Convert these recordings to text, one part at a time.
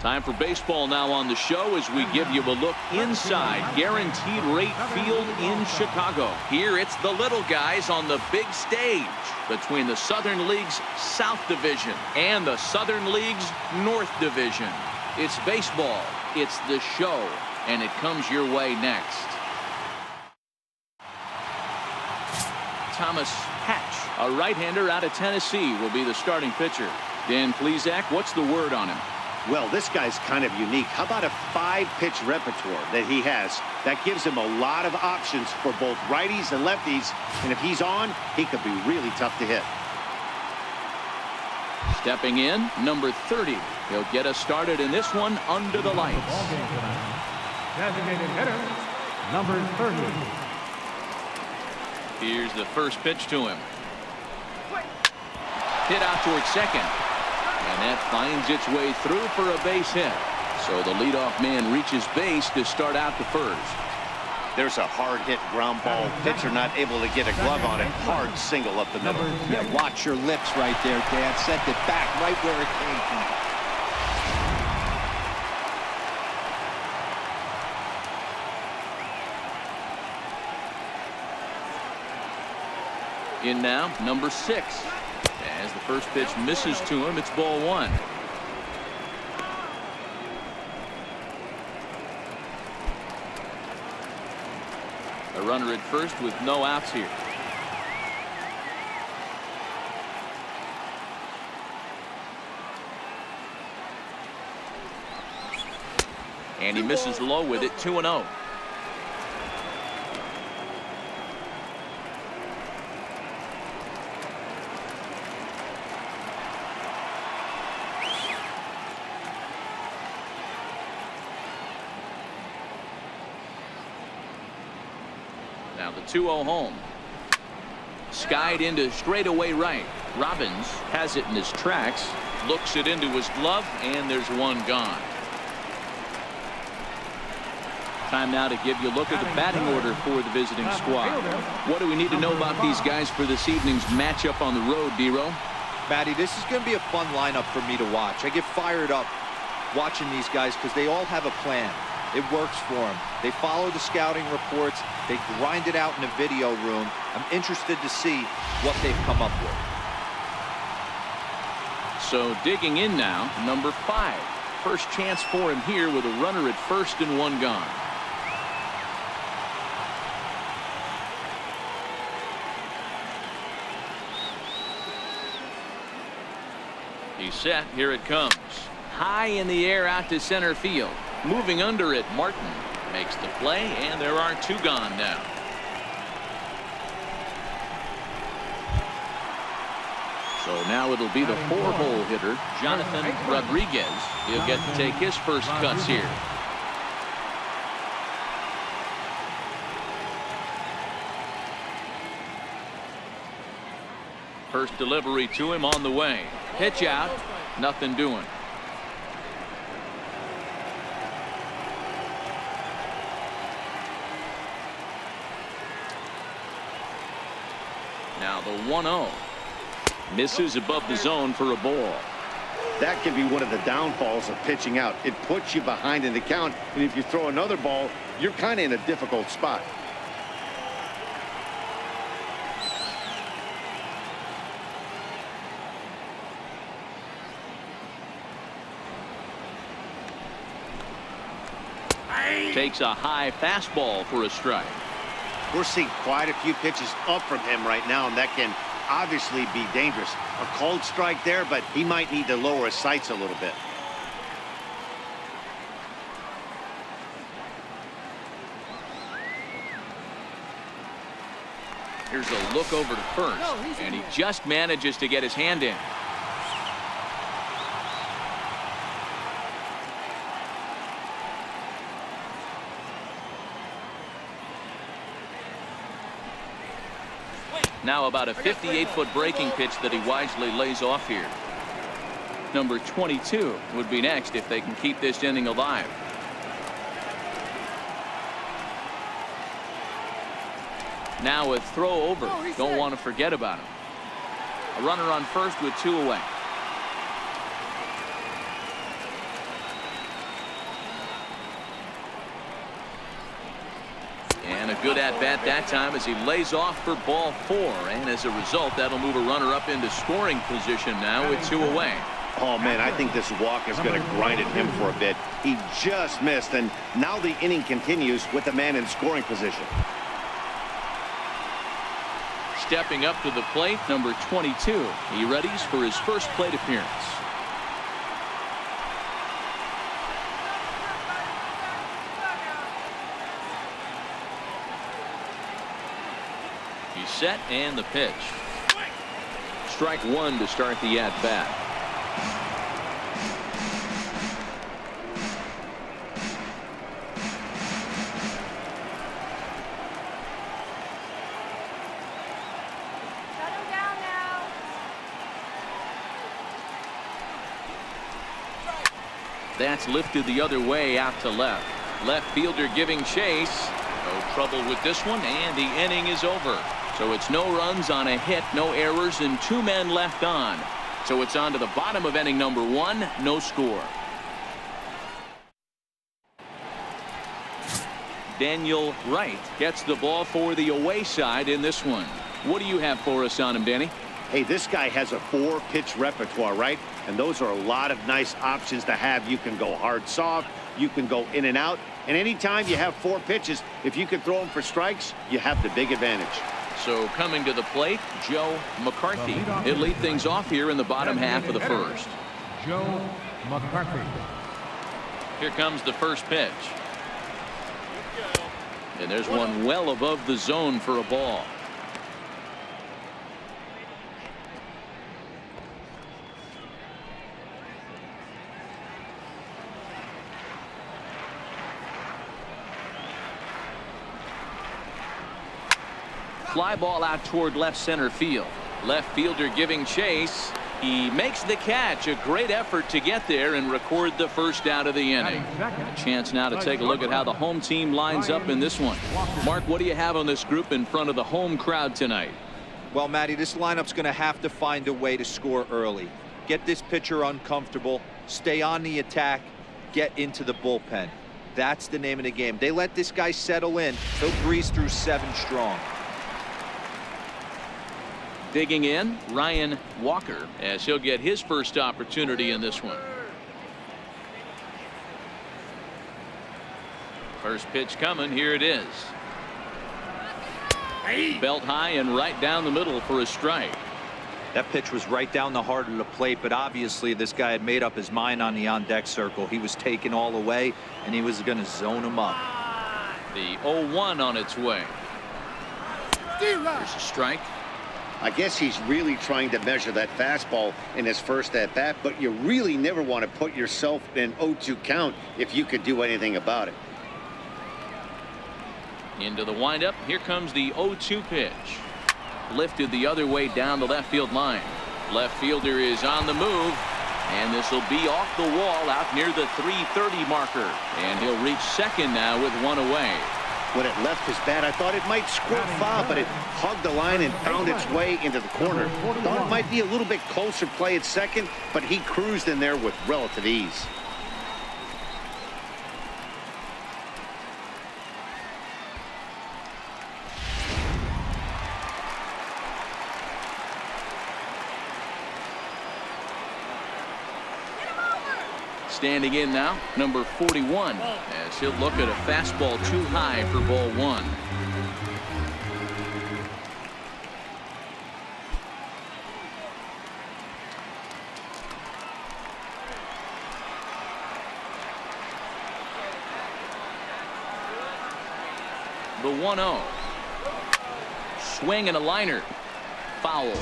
Time for baseball now on the show as we give you a look inside Guaranteed Rate Field in Chicago. Here it's the little guys on the big stage between the Southern League's South Division and the Southern League's North Division. It's baseball, it's the show, and it comes your way next. Thomas Hatch, a right-hander out of Tennessee, will be the starting pitcher. Dan Plesac, what's the word on him? Well, this guy's kind of unique. How about a 5-pitch repertoire that he has? That gives him a lot of options for both righties and lefties. And if he's on, he could be really tough to hit. Stepping in, number 30. He'll get us started in this one under the lights. Designated hitter, number 30. Here's the first pitch to him. Hit out towards second. And that finds its way through for a base hit. So the leadoff man reaches base to start out the first. There's a hard hit ground ball. Pitcher not able to get a glove on it. Hard single up the middle. Yeah, watch your lips right there, Dan. Sent it back right where it came from. In now, number 6. As the first pitch misses to him, it's ball 1. A runner at first with no outs here. And he misses low with it, 2-0. Now the 2-0 home. Skied into straightaway right. Robbins has it in his tracks. Looks it into his glove, and there's one gone. Time now to give you a look at the batting order for the visiting squad. What do we need to know about these guys for this evening's matchup on the road, D-Row? Matty, this is going to be a fun lineup for me to watch. I get fired up watching these guys because they all have a plan. It works for them. They follow the scouting reports. They grind it out in the video room. I'm interested to see what they've come up with. So digging in now, number 5. First chance for him here with a runner at first and one gone. He's set. Here it comes. High in the air out to center field. Moving under it, Martin makes the play, and there are 2 gone now. So now it'll be the 4-hole hitter, Jonathan Rodriguez. He'll get to take his first cuts here. First delivery to him on the way. Pitch out, nothing doing. Now the 1-0. Misses above the zone for a ball. That can be one of the downfalls of pitching out. It puts you behind in the count, and if you throw another ball, you're kind of in a difficult spot. Takes a high fastball for a strike. We're seeing quite a few pitches up from him right now, and that can obviously be dangerous. A cold strike there, but he might need to lower his sights a little bit. Here's a look over to first, and he just manages to get his hand in. Now about a 58-foot breaking pitch that he wisely lays off here. Number 22 would be next if they can keep this inning alive. Now a throw over. Don't want to forget about him. A runner on first with 2 away. good at-bat that time as he lays off for ball 4. And as a result, that'll move a runner up into scoring position now with 2 away. Oh, man, I think this walk is going to grind at him for a bit. He just missed, and now the inning continues with the man in scoring position. Stepping up to the plate, number 22. He readies for his first plate appearance. He's set, and the pitch. Strike 1 to start the at-bat. That's lifted the other way out to left. Left fielder giving chase. No trouble with this one, and the inning is over. So it's no runs on a hit, no errors, and 2 men left on. So it's on to the bottom of inning number 1, no score. Daniel Wright gets the ball for the away side in this one. What do you have for us on him, Danny? Hey, this guy has a 4-pitch repertoire, right? And those are a lot of nice options to have. You can go hard, soft. You can go in and out. And anytime you have 4 pitches, if you can throw them for strikes, you have the big advantage. So coming to the plate, Joe McCarthy. He'll lead things off here in the bottom half of the first. Joe McCarthy. Here comes the first pitch. And there's one well above the zone for a ball. Fly ball out toward left center field. Left fielder giving chase. He makes the catch. A great effort to get there and record the first out of the inning. A chance now to take a look at how the home team lines up in this one. Mark, what do you have on this group in front of the home crowd tonight? Well, Matty, this lineup's going to have to find a way to score early. Get this pitcher uncomfortable. Stay on the attack. Get into the bullpen. That's the name of the game. They let this guy settle in. He'll breeze through 7 strong. Digging in, Ryan Walker, as he'll get his first opportunity in this one. First pitch coming. Here it is. Belt high and right down the middle for a strike. That pitch was right down the heart of the plate, but obviously this guy had made up his mind on the on-deck circle. He was taken all the way, and he was going to zone him up. The 0-1 on its way. There's a strike. I guess he's really trying to measure that fastball in his first at-bat, but you really never want to put yourself in an 0-2 count if you could do anything about it. Into the windup. Here comes the 0-2 pitch. Lifted the other way down the left field line. Left fielder is on the move, and this will be off the wall out near the 330 marker. And he'll reach second now with 1 away. When it left his bat, I thought it might squirt foul, but it hugged the line and found its way into the corner. Thought it might be a little bit closer play at second, but he cruised in there with relative ease. Standing in now, number 41, as he'll look at a fastball too high for ball 1. The 1-0. Swing and a liner. Foul.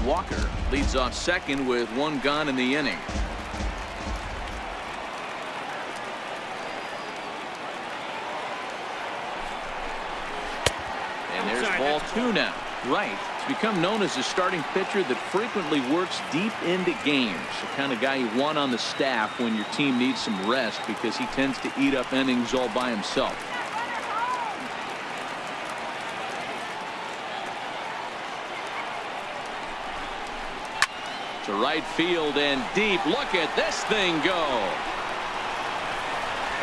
Walker leads off second with 1 gone in the inning. Ball 2 now. Wright has become known as a starting pitcher that frequently works deep into games. The kind of guy you want on the staff when your team needs some rest because he tends to eat up innings all by himself. To right field and deep. Look at this thing go.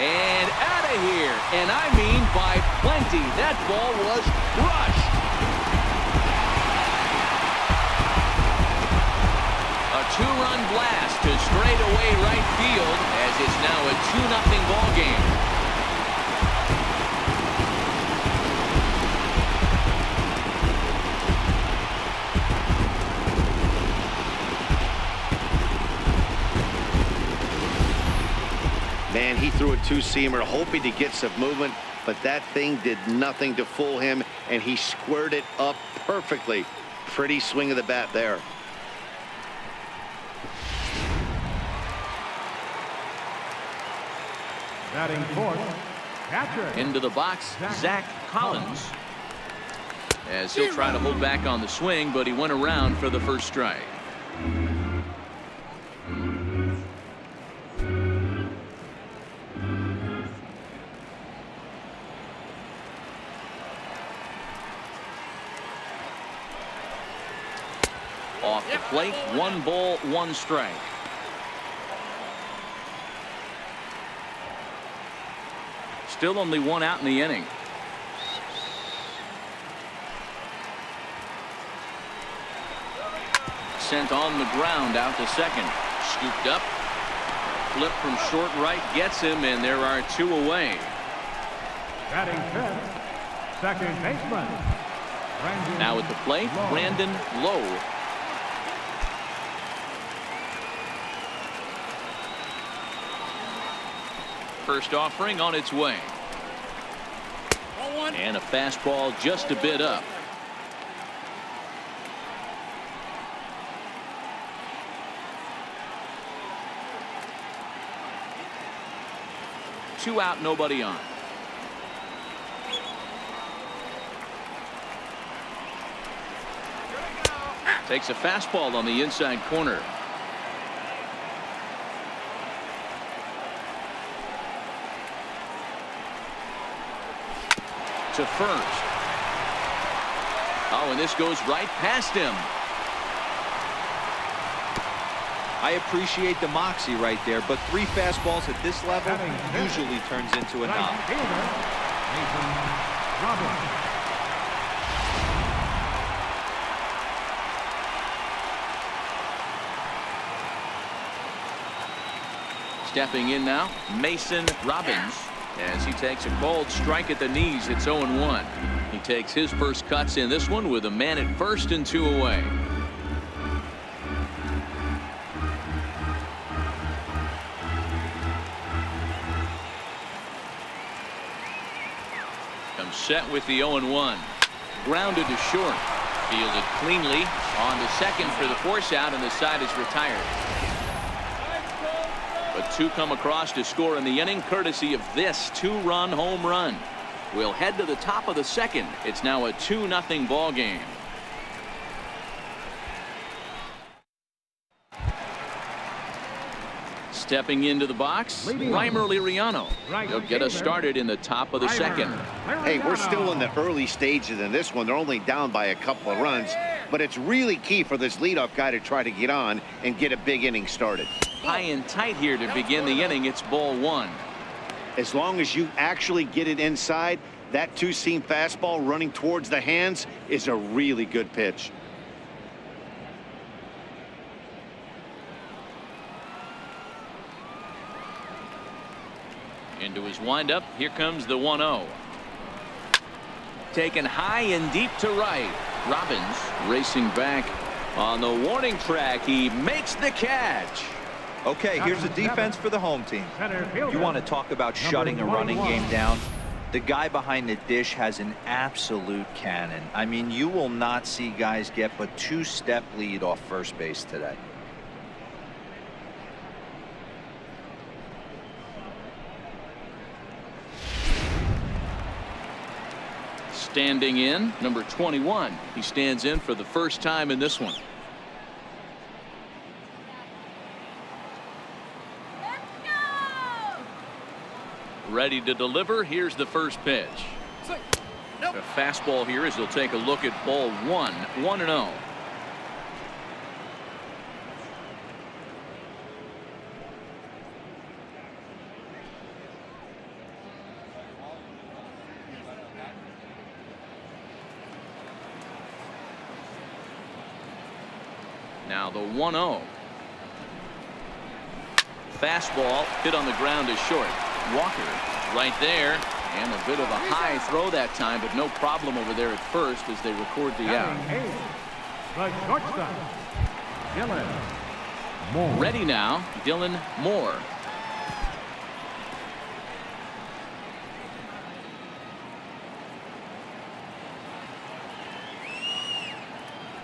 And out of away here, and I mean by plenty. That ball was crushed. A two-run blast to straightaway right field as it's now a 2-0 ball game. Man, he threw a two-seamer hoping to get some movement, but that thing did nothing to fool him, and he squared it up perfectly. Pretty swing of the bat there. Batting fourth, catcher. Into the box, Zach Collins. As he'll try to hold back on the swing, but he went around for the first strike. Off the plate, 1 ball, 1 strike. Still only 1 out in the inning. Sent on the ground out to second. Scooped up. Flip from short right gets him, and there are 2 away. Batting fifth, second baseman. Now at the plate, Brandon Lowe. First offering on its way. And a fastball just a bit up. Two out, nobody on. Takes a fastball on the inside corner. To first. Oh, and this goes right past him. I appreciate the moxie right there, but 3 fastballs at this level usually turns into a knock. Robbins. Stepping in now, Mason Robbins. As he takes a cold strike at the knees, it's 0-1. He takes his first cuts in this one with a man at first and 2 away. Comes set with the 0-1. Grounded to short. Fielded cleanly on the second for the force out, and the side is retired. But 2 come across to score in the inning, courtesy of this 2-run home run. We'll head to the top of the second. It's now a 2-0 ball game. Stepping into the box, Reimer Liriano. He'll get us started in the top of the second. Hey, we're still in the early stages in this one. They're only down by a couple of runs, but it's really key for this leadoff guy to try to get on and get a big inning started. High and tight here to begin the inning. It's ball 1. As long as you actually get it inside, that two-seam fastball running towards the hands is a really good pitch. Into his windup. Here comes the 1-0. Taken high and deep to right. Robbins racing back on the warning track. He makes the catch. Okay, here's the defense for the home team. You want to talk about shutting a running game down? The guy behind the dish has an absolute cannon. I mean, you will not see guys get but 2-step lead off first base today. Standing in, number 21. He stands in for the first time in this one. Ready to deliver. Here's the first pitch. A fastball here as he'll take a look at ball 1. 1-0. Now the 1-0. Fastball hit on the ground is short. Walker right there, and a bit of a high throw that time, but no problem over there at first as they record the out. The shortstop, Dylan Moore. Ready now, Dylan Moore.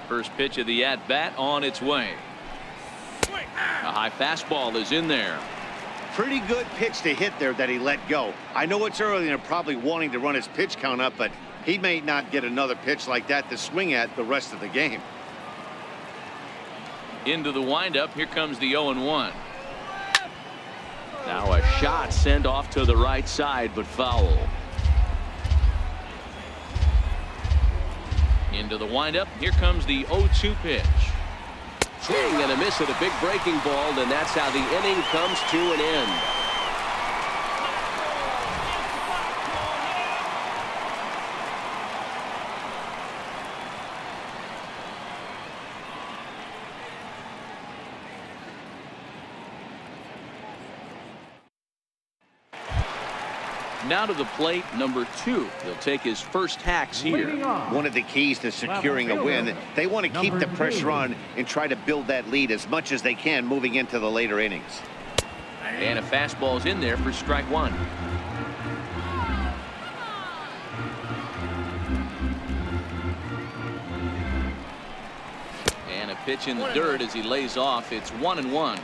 First pitch of the at-bat on its way. A high fastball is in there. Pretty good pitch to hit there that he let go. I know it's early and they're probably wanting to run his pitch count up, but he may not get another pitch like that to swing at the rest of the game. Into the windup. Here comes the 0-1. Now a shot sent off to the right side, but foul. Into the windup. Here comes the 0-2 pitch. Swing and a miss at a big breaking ball, and that's how the inning comes to an end. Now to the plate, number 2. He'll take his first hacks here. One of the keys to securing a win, they want to keep the pressure on and try to build that lead as much as they can moving into the later innings. And a fastball's in there for strike 1. And a pitch in the dirt as he lays off. It's 1-1.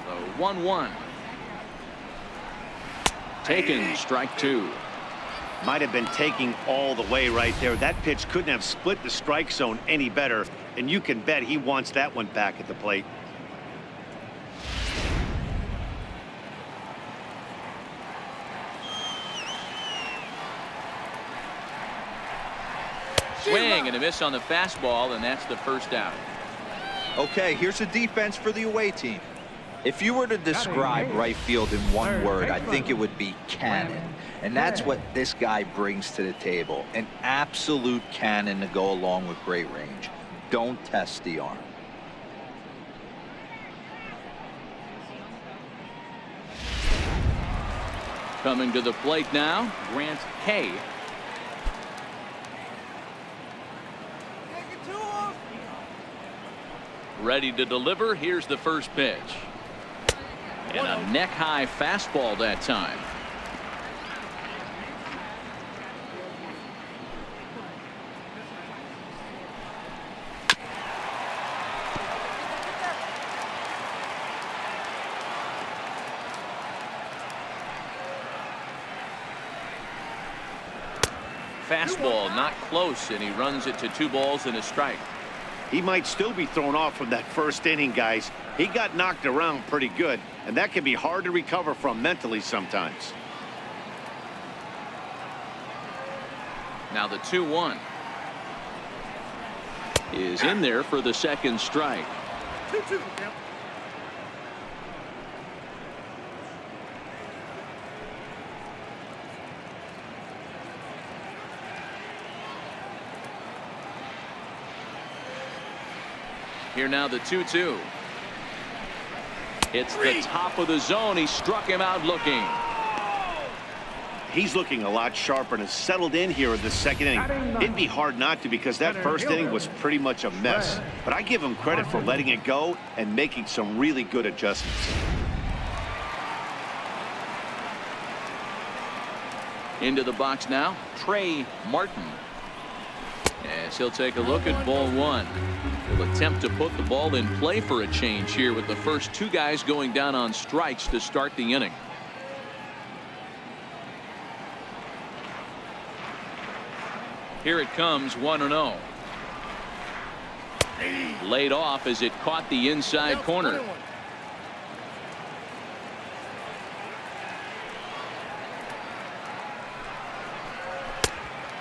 So 1-1. Taken, strike 2. Might have been taking all the way right there. That pitch couldn't have split the strike zone any better, and you can bet he wants that one back at the plate. Swing and a miss on the fastball, and that's the first out. Okay, here's the defense for the away team. If you were to describe right field in one word, I think it would be cannon. And that's what this guy brings to the table. An absolute cannon to go along with great range. Don't test the arm. Coming to the plate now, Grant Hay. Ready to deliver. Here's the first pitch. And a neck-high fastball that time. Fastball not close, and he runs it to 2 balls and a strike. He might still be thrown off from that first inning, guys. He got knocked around pretty good, and that can be hard to recover from mentally sometimes. Now the 2-1 is in there for the second strike. 2-2. Here now the 2-2. It's the top of the zone. He struck him out looking. He's looking a lot sharper and has settled in here in the second inning. It'd be hard not to because that first inning was pretty much a mess. But I give him credit for letting it go and making some really good adjustments. Into the box now, Trey Martin. As he'll take a look at ball 1. He'll attempt to put the ball in play for a change here with the first 2 guys going down on strikes to start the inning. Here it comes, 1-0. Laid off as it caught the inside corner.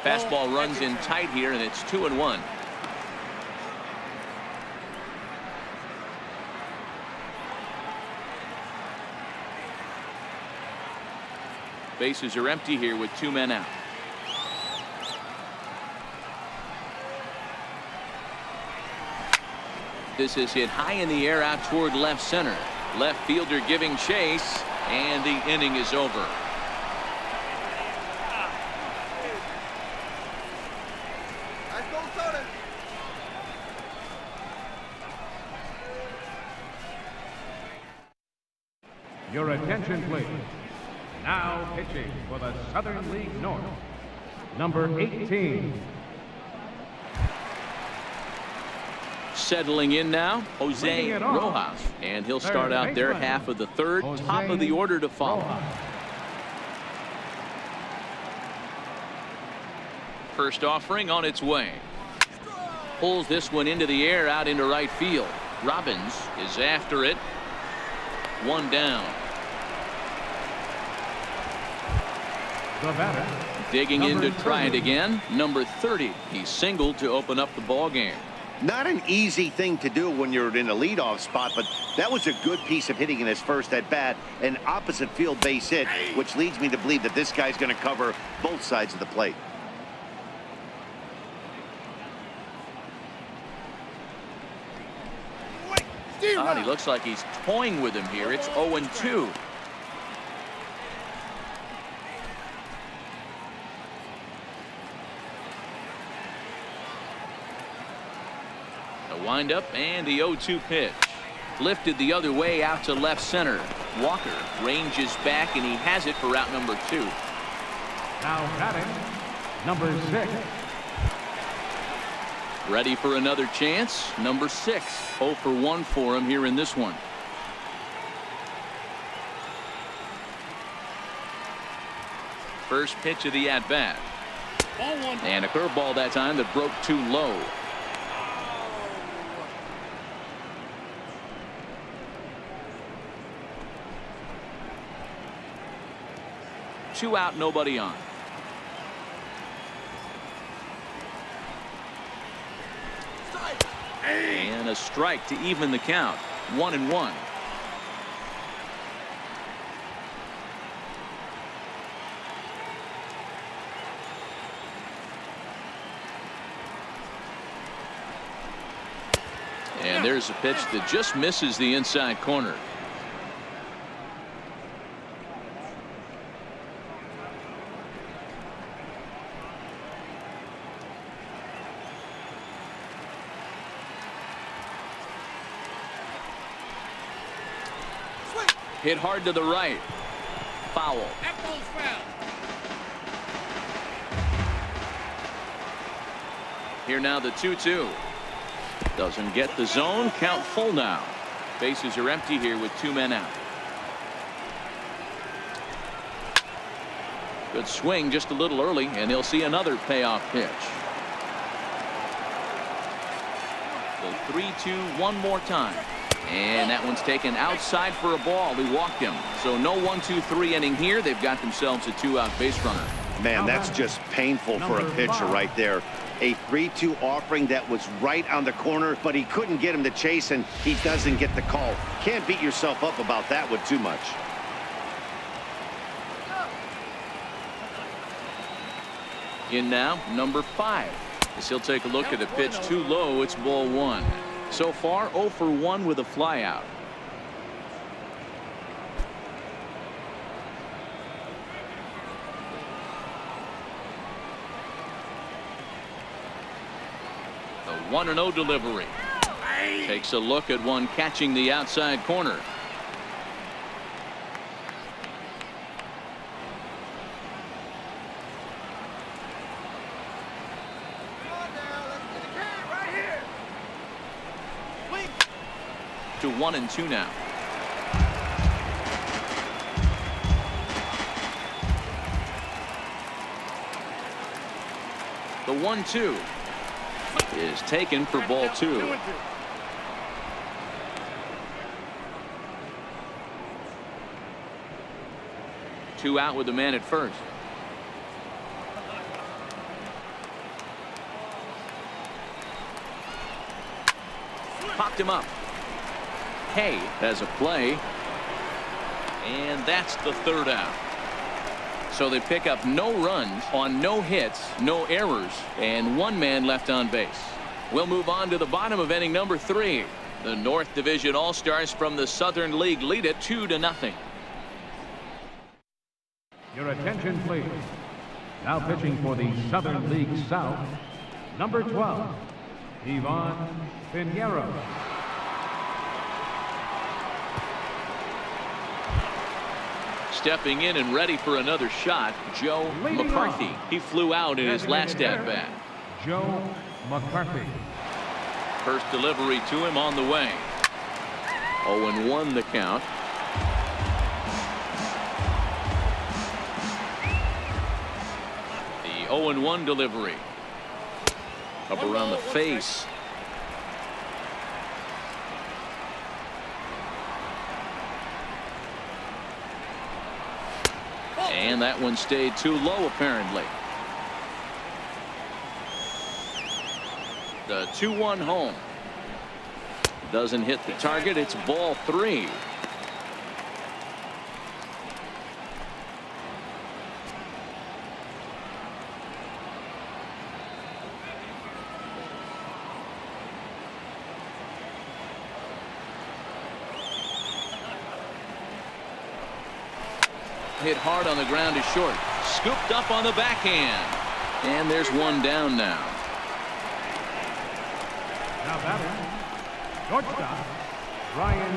Fastball runs in tight here, and it's 2-1. Bases are empty here with 2 men out. This is hit high in the air out toward left center. Left fielder giving chase, and the inning is over. Your attention, please. Now pitching for the Southern League North, number 18. Settling in now, Jose Leading it off, Rojas, and he'll third start out their baseman, half of the third, Jose top of the order to follow. Rojas. First offering on its way. Pulls this one into the air out into right field. Robbins is after it. 1 down. The batter, Digging in number to try it 30. again. Number 30. He singled to open up the ball game. Not an easy thing to do when you're in a leadoff spot, but that was a good piece of hitting in his first at bat, an opposite field base hit, which leads me to believe that this guy's going to cover both sides of the plate. He looks like he's toying with him here. It's 0-2. The windup and the 0-2 pitch. Lifted the other way out to left center. Walker ranges back, and he has it for route number 2. Now batting, number 6. Ready for another chance. Number 6. 0 for 1 for him here in this one. First pitch of the at-bat. And a curveball that time that broke too low. Two out, nobody on. And a strike to even the count. 1-1. And there's a pitch that just misses the inside corner. Hit hard to the right. Foul. Here now the 2-2. Doesn't get the zone. Count full now. Bases are empty here with 2 men out. Good swing just a little early, and he'll see another payoff pitch. The 3-2 one more time. And that one's taken outside for a ball. He walked him. So no 1-2-3 inning here. They've got themselves a 2-out base runner. Man, that's just painful for a pitcher right there. A 3-2 offering that was right on the corner, but he couldn't get him to chase, and he doesn't get the call. Can't beat yourself up about that one too much. In now, number 5. As he'll take a look at a pitch too low. It's ball 1. So far, 0 for 1 with a flyout. The 1-0 delivery. Takes a look at one catching the outside corner. To 1-2 now. The 1-2 is taken for ball 2. Two out with the man at first. Popped him up. Hay has a play, and that's the 3rd out. So they pick up no runs on no hits, no errors, and one man left on base. We'll move on to the bottom of inning number 3. The North Division All-Stars from the Southern League lead it 2-0. Your attention, please. Now pitching for the Southern League South, number 12, Ivan Pinheiro. Stepping in and ready for another shot, Joe McCarthy. He flew out in his last at-bat. Joe McCarthy. First delivery to him on the way. 0-1 the count. The 0-1 delivery. Up around the face. And that one stayed too low, apparently. The 2-1 home. Doesn't hit the target. It's ball 3. Hit hard on the ground to short. Scooped up on the backhand. And there's one down now. Now batting, shortstop, Ryan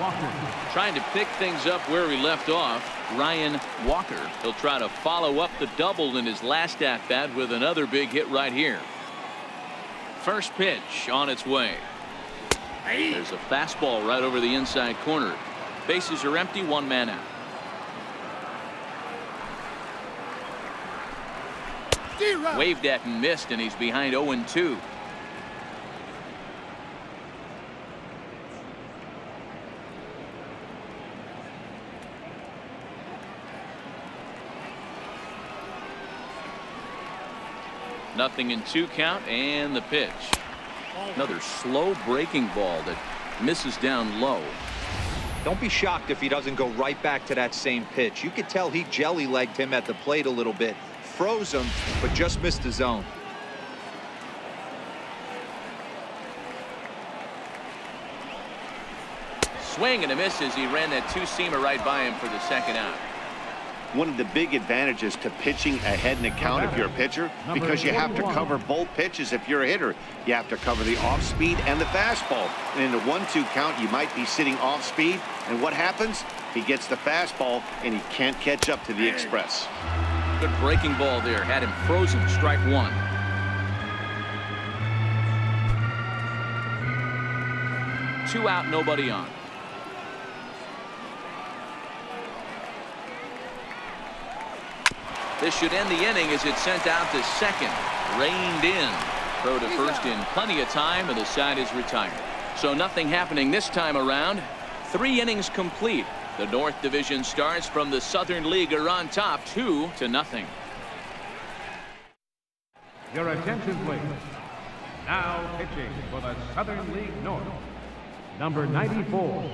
Walker. Trying to pick things up where he left off, Ryan Walker. He'll try to follow up the double in his last at-bat with another big hit right here. First pitch on its way. There's a fastball right over the inside corner. Bases are empty, one man out. Waved at and missed, and he's behind 0-2. Nothing in 2 count, and the pitch. Another slow breaking ball that misses down low. Don't be shocked if he doesn't go right back to that same pitch. You could tell he jelly-legged him at the plate a little bit. Froze him, but just missed the zone. Swing and a miss as he ran that 2-seamer right by him for the second out. One of the big advantages to pitching ahead in the count if you're a pitcher, because you have to cover both pitches. If you're a hitter, you have to cover the off speed and the fastball. And in the 1-2 count, you might be sitting off speed, and what happens? He gets the fastball and he can't catch up to the express. Good breaking ball there. Had him frozen. Strike 1. Two out, nobody on. This should end the inning as it's sent out to second. Reined in. Throw to first in plenty of time, and the side is retired. So nothing happening this time around. 3 innings complete. The North Division Stars from the Southern League are on top 2-0. Your attention, please. Now pitching for the Southern League North, number 94.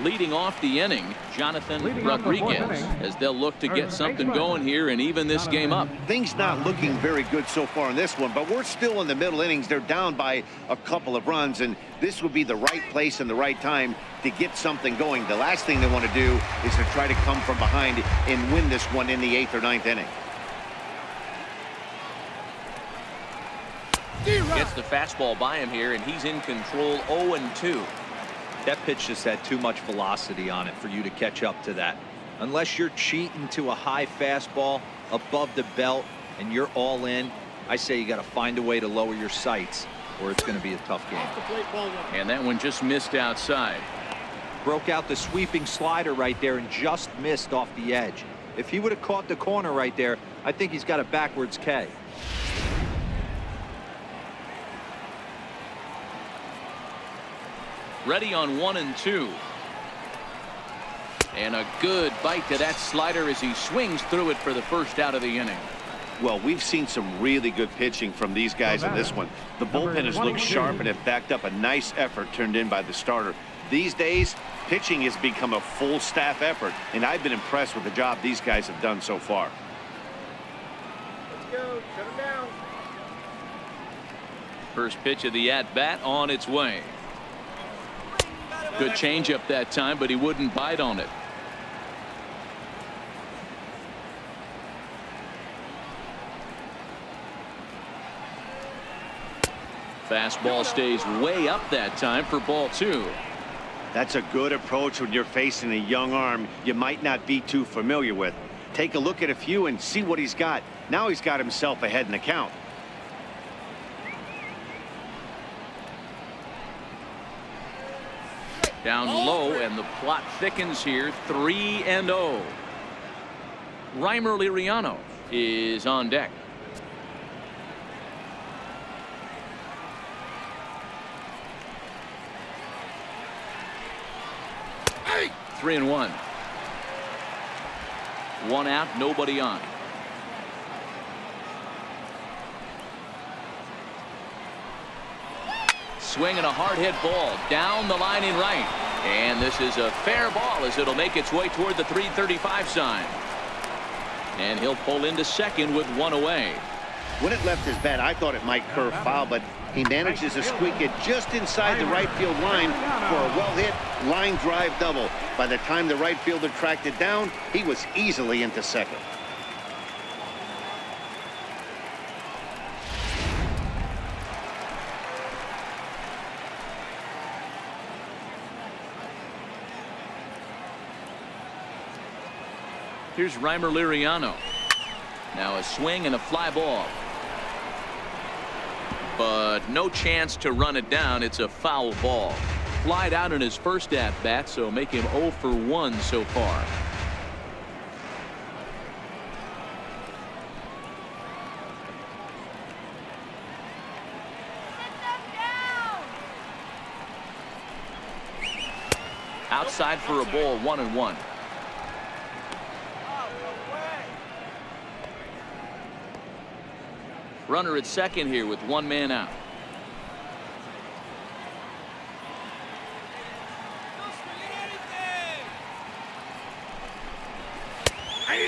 Leading off the inning, Jonathan Rodriguez, as they'll look to get something going here and even this game up. Things not looking very good so far in this one, but we're still in the middle innings. They're down by a couple of runs, and this would be the right place and the right time to get something going. The last thing they want to do is to try to come from behind and win this one in the 8th or 9th inning. Gets the fastball by him here, and he's in control. 0-2. That pitch just had too much velocity on it for you to catch up to that. Unless you're cheating to a high fastball above the belt and you're all in, I say you got to find a way to lower your sights or it's going to be a tough game. And that one just missed outside. Broke out the sweeping slider right there and just missed off the edge. If he would have caught the corner right there, I think he's got a backwards K. Ready on 1-2. And a good bite to that slider as he swings through it for the first out of the inning. Well, we've seen some really good pitching from these guys in this one. The bullpen has looked sharp and have backed up a nice effort turned in by the starter. These days, pitching has become a full staff effort, and I've been impressed with the job these guys have done so far. Let's go. Shut him down. First pitch of the at-bat on its way. Good changeup that time, but he wouldn't bite on it. Fastball stays way up that time for ball 2. That's a good approach when you're facing a young arm you might not be too familiar with. Take a look at a few and see what he's got. Now he's got himself ahead in the count. Down low, and the plot thickens here. 3-0. Reimer Liriano is on deck. Hey! 3-1. One out, nobody on. Swinging a hard hit ball down the line in right. And this is a fair ball as it'll make its way toward the 335 sign. And he'll pull into second with one away. When it left his bat, I thought it might curve foul, but he manages to squeak it just inside the right field line for a well-hit line drive double. By the time the right fielder tracked it down, he was easily into second. Here's Reimer Liriano. Now a swing and a fly ball. But no chance to run it down. It's a foul ball. Flied out in his first at-bat, so make him 0 for 1 so far. Outside for a ball, 1-1. Runner at second here with one man out.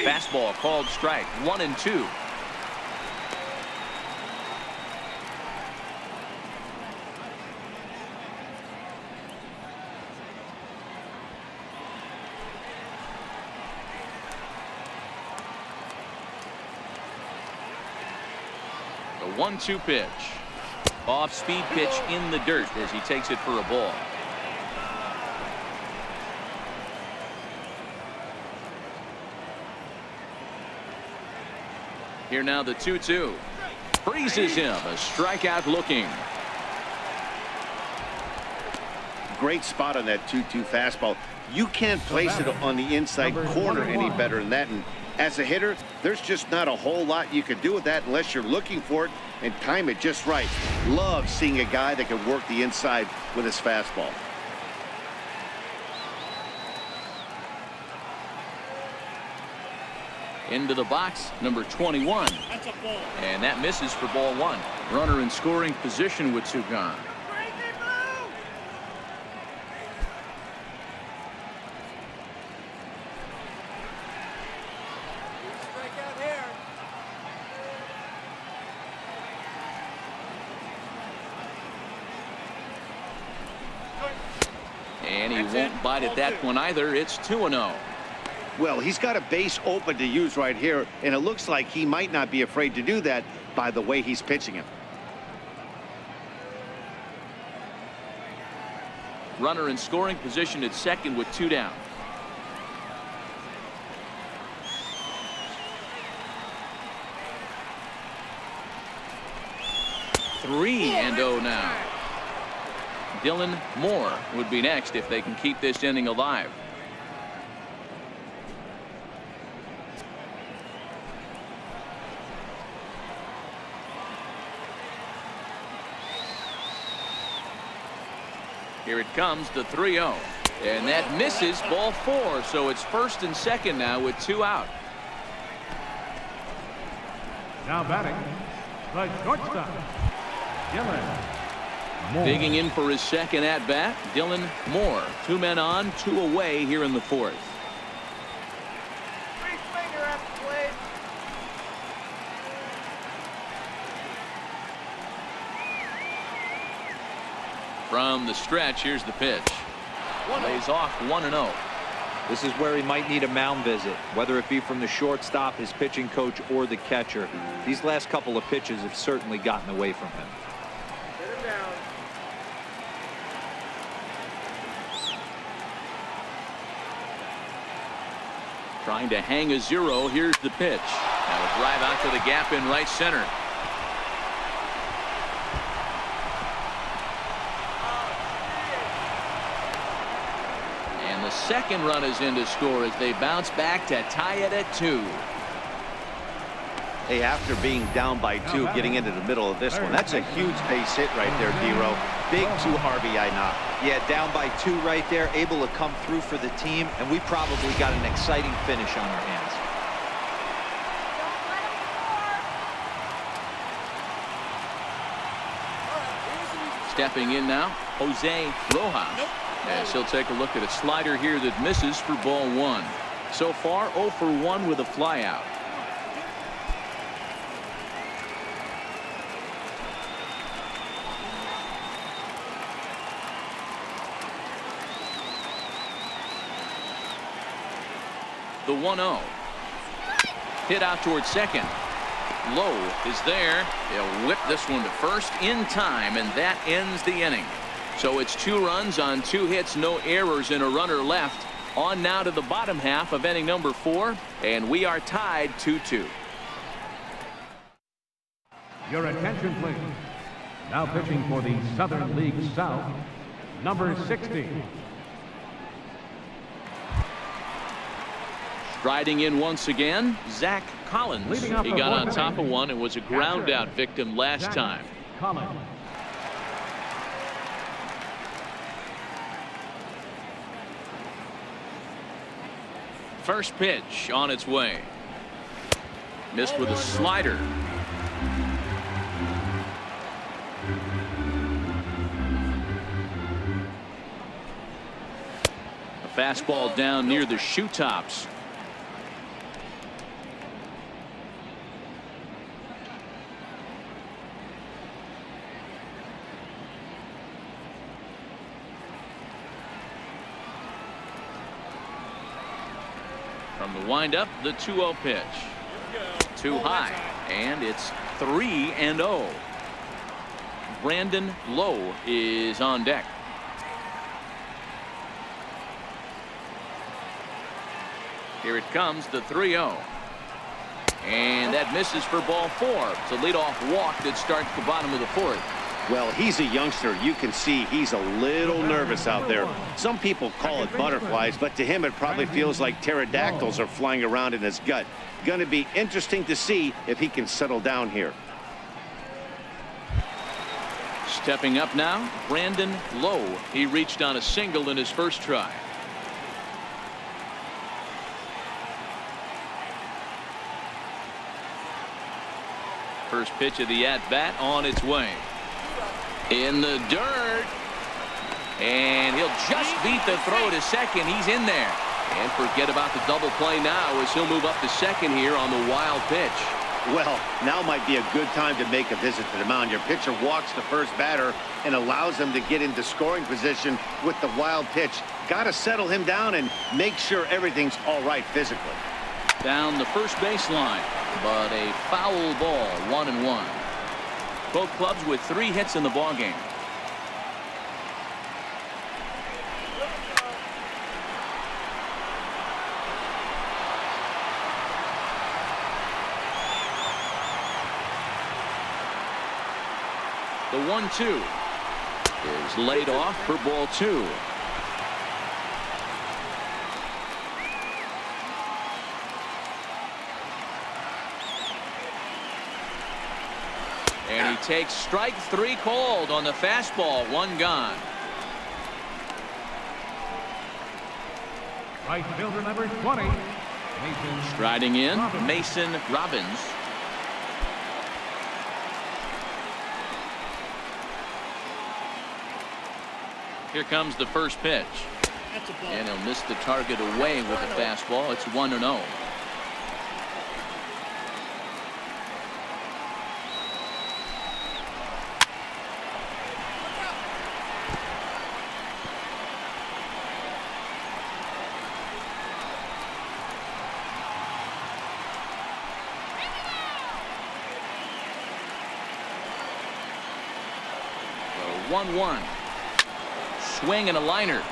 Fastball called strike. 1-2. The 1-2 pitch. Off speed pitch in the dirt as he takes it for a ball. Here now the 2-2. Freezes him. A strikeout looking. Great spot on that 2-2 fastball. You can't place it on the inside corner any better than that. And as a hitter, there's just not a whole lot you can do with that unless you're looking for it and time it just right. Love seeing a guy that can work the inside with his fastball. Into the box, number 21. And that misses for ball 1. Runner in scoring position with two gone. And he won't bite at that one either. It's 2-0. Well, he's got a base open to use right here, and it looks like he might not be afraid to do that by the way he's pitching it. Runner in scoring position at second with two down. Three and 0 now. Dylan Moore would be next if they can keep this inning alive. Here it comes, the 3-0. And that misses, ball 4. So it's first and second now with two out. Now batting, the shortstop, Dylan Moore. Digging in for his second at-bat, Dylan Moore. 2 men on, 2 away here in the 4th. From the stretch, here's the pitch. Lays off 1-0. This is where he might need a mound visit, whether it be from the shortstop, his pitching coach, or the catcher. These last couple of pitches have certainly gotten away from him. Trying to hang a 0. Here's the pitch. Now a drive out to the gap in right center. And the second run is in to score as they bounce back to tie it at 2. Hey, after being down by 2, getting into the middle of this one, that's a huge base hit right there, D-Row. Big 2 RBI knock. Yeah, down by 2 right there, able to come through for the team, and we probably got an exciting finish on our hands. Stepping in now, Jose Rojas. As he'll take a look at a slider here that misses for ball 1. So far, 0 for 1 with a flyout. The 1-0. Hit out towards second. Lowe is there. They'll whip this one to first in time, and that ends the inning. So it's 2 runs on 2 hits, no errors, and a runner left. On now to the bottom half of inning number 4, and we are tied 2-2. Your attention, please. Now pitching for the Southern League South, number 60. Striding in once again, Zach Collins. He got on top of one and was a ground out victim last time. Collins. First pitch on its way. Missed with a slider. A fastball down near the shoe tops. From the windup, the 2-0 pitch. Too high, and it's 3-0. Brandon Lowe is on deck. Here it comes, the 3-0. And that misses for ball 4. It's a leadoff walk that starts the bottom of the 4th. Well, he's a youngster. You can see he's a little nervous out there. Some people call it butterflies, but to him it probably feels like pterodactyls are flying around in his gut. Going to be interesting to see if he can settle down here. Stepping up now, Brandon Lowe. He reached on a single in his first try. First pitch of the at-bat on its way. In the dirt. And he'll just beat the throw to second. He's in there. And forget about the double play now as he'll move up to second here on the wild pitch. Well, now might be a good time to make a visit to the mound. Your pitcher walks the first batter and allows him to get into scoring position with the wild pitch. Got to settle him down and make sure everything's all right physically. Down the first baseline, but a foul ball, 1-1. Both clubs with 3 hits in the ballgame. The 1-2 is laid off for ball 2. And he takes strike 3 called on the fastball. 1 gone. Right fielder number 20. Striding in, Mason Robbins. Here comes the first pitch. And he'll miss the target away with the fastball. It's 1-0. So 1-1. Swing and a liner.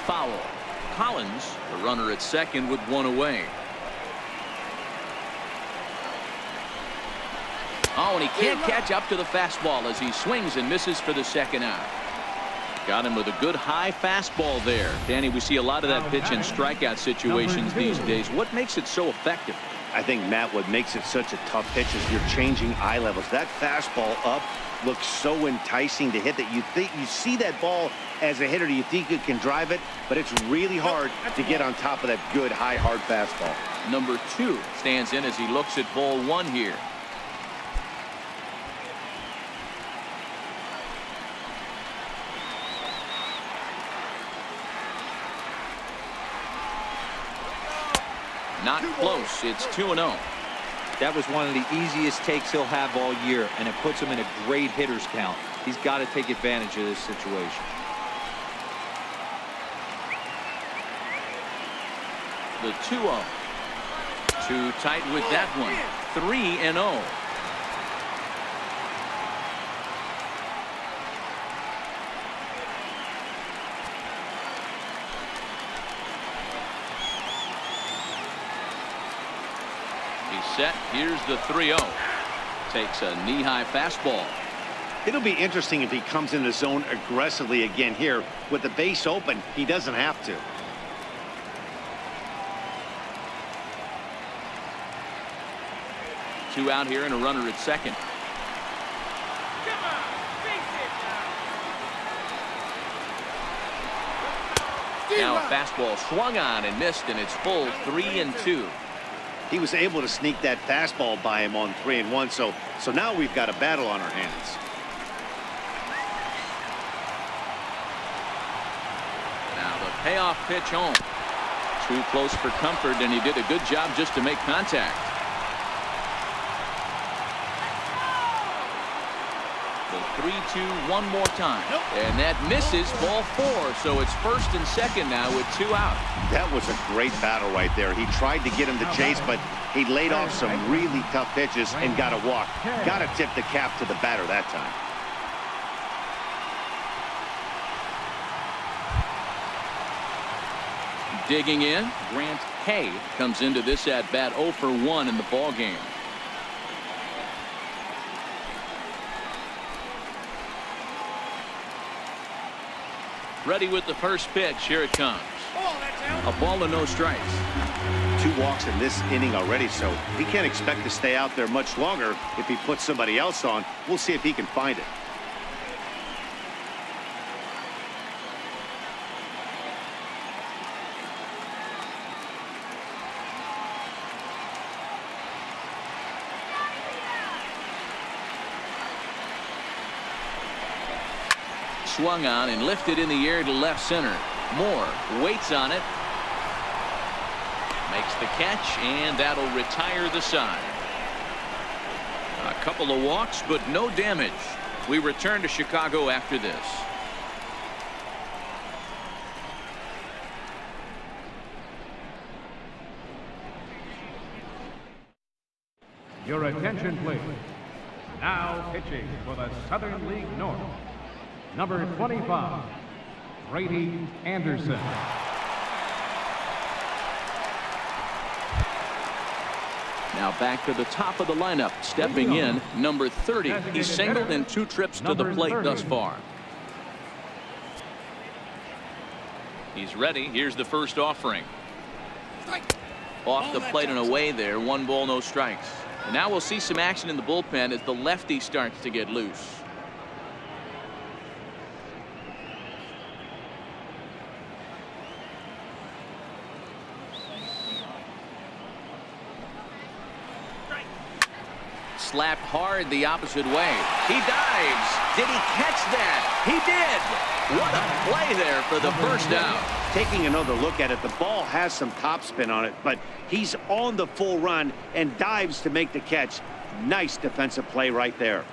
Foul. Collins, the runner at second with one away. Oh, and he can't catch up to the fastball as he swings and misses for the second out. Got him with a good high fastball there. Danny, we see a lot of that pitch in strikeout situations these days. What makes it so effective? I think, Matt, what makes it such a tough pitch is you're changing eye levels. That fastball up looks so enticing to hit that you think you see that ball as a hitter, you think you can drive it, but it's really hard to get on top of that good high hard fastball. Number 2 stands in as he looks at ball 1 here. Not close. It's 2-0. That was one of the easiest takes he'll have all year, and it puts him in a great hitter's count. He's got to take advantage of this situation. The 2-0. Too tight with that one. 3-0. He's set. Here's the 3-0. Takes a knee-high fastball. It'll be interesting if he comes in the zone aggressively again here. With the base open, he doesn't have to. Two out here and a runner at second. Now a fastball swung on and missed, and it's full 3-2. He was able to sneak that fastball by him on 3-1, so now we've got a battle on our hands. Now the payoff pitch home. Too close for comfort, and he did a good job just to make contact. The 3-2 one more time. And that misses ball 4, so it's first and second now with 2 out. That was a great battle right there. He tried to get him to chase, but he laid off some really tough pitches and got a walk. Got to tip the cap to the batter that time. Digging in, Grant Hay comes into this at bat 0 for 1 in the ball game. Ready with the first pitch. Here it comes. A ball and no strikes. 2 walks in this inning already, so he can't expect to stay out there much longer if he puts somebody else on. We'll see if he can find it. Swung on and lifted in the air to left center. Moore waits on it. Makes the catch, and that'll retire the side. A couple of walks, but no damage. We return to Chicago after this. Your attention, please. Now pitching for the Southern League North, number 25, Brady Anderson. Now back to the top of the lineup. Stepping in, number 30. He's singled in 2 trips to the plate thus far. He's ready. Here's the first offering. Off the plate and away there. 1 ball, no strikes. And now we'll see some action in the bullpen as the lefty starts to get loose. Slapped hard the opposite way. He dives. Did he catch that? He did. What a play there for the first down. Taking another look at it, the ball has some topspin on it, but he's on the full run and dives to make the catch. Nice defensive play right there.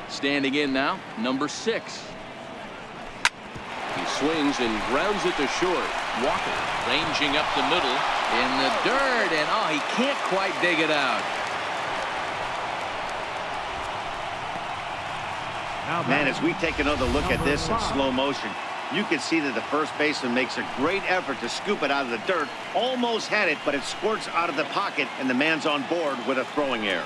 Standing in now, number 6. He swings and grounds it to short. Walker ranging up the middle in the dirt, and oh, he can't quite dig it out. Man, as we take another look at this in slow motion, you can see that the first baseman makes a great effort to scoop it out of the dirt. Almost had it, but it squirts out of the pocket, and the man's on board with a throwing error.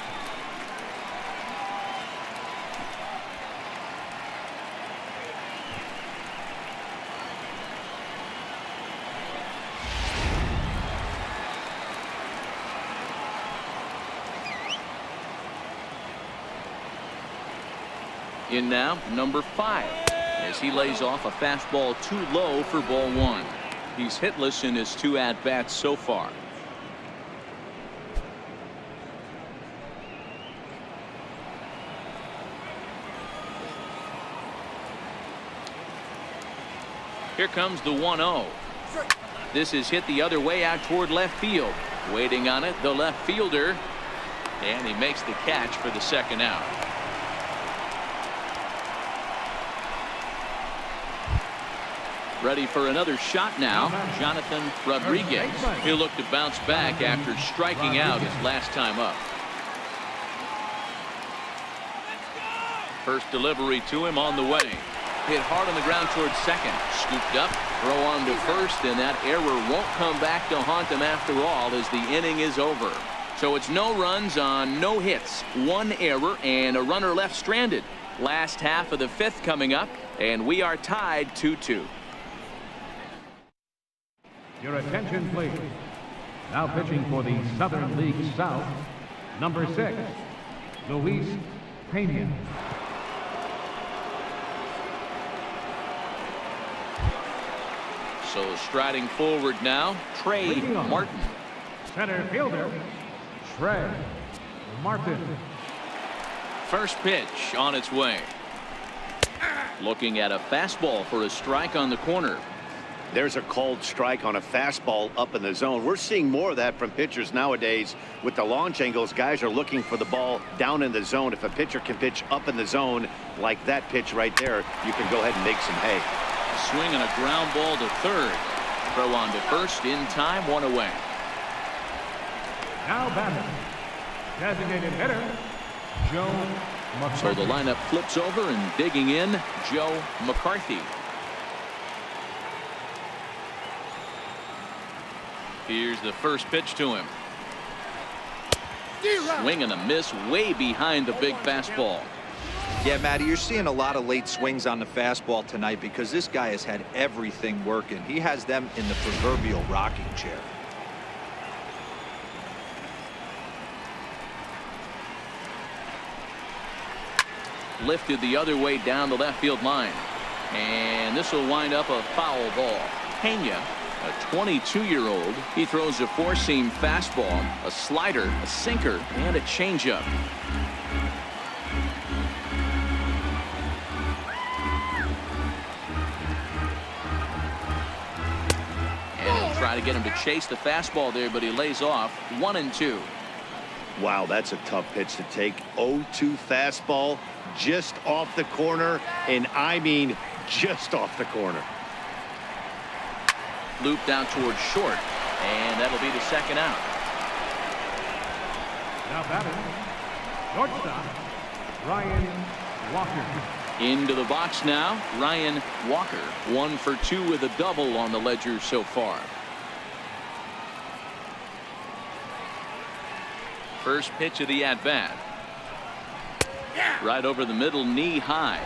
In now, number 5, as he lays off a fastball too low for ball 1. He's hitless in his 2 at-bats so far. Here comes the 1-0. This is hit the other way out toward left field. Waiting on it, the left fielder, and he makes the catch for the second out. Ready for another shot now, Jonathan Rodriguez. He'll look to bounce back after striking out his last time up. First delivery to him on the way. Hit hard on the ground towards second. Scooped up, throw on to first, and that error won't come back to haunt him after all as the inning is over. So it's no runs on no hits, 1 error, and a runner left stranded. Last half of the 5th coming up, and we are tied 2-2. Your attention, please. Now pitching for the Southern League South, number 6, Luis Pena. So striding forward now, Trey Martin. Center fielder, Trey Martin. First pitch on its way. Looking at a fastball for a strike on the corner. There's a called strike on a fastball up in the zone. We're seeing more of that from pitchers nowadays. With the launch angles, guys are looking for the ball down in the zone. If a pitcher can pitch up in the zone like that pitch right there, you can go ahead and make some hay. A swing and a ground ball to third. Throw on to first in time, 1 away. Now batter, designated hitter, Joe McCarthy. So the lineup flips over and digging in, Joe McCarthy. Here's the first pitch to him. Swing and a miss way behind the big fastball. Yeah, Matty, you're seeing a lot of late swings on the fastball tonight because this guy has had everything working. He has them in the proverbial rocking chair. Lifted the other way down the left field line. And this will wind up a foul ball. Pena, a 22-year-old, he throws a 4-seam fastball, a slider, a sinker, and a changeup. And he'll try to get him to chase the fastball there, but he lays off. 1-2. Wow, that's a tough pitch to take. 0-2 fastball just off the corner, and I mean just off the corner. Looped out towards short, and that'll be the second out. Now batting, shortstop, Ryan Walker. Into the box now, Ryan Walker. 1 for 2 with a double on the ledger so far. First pitch of the at-bat. Right over the middle, knee high.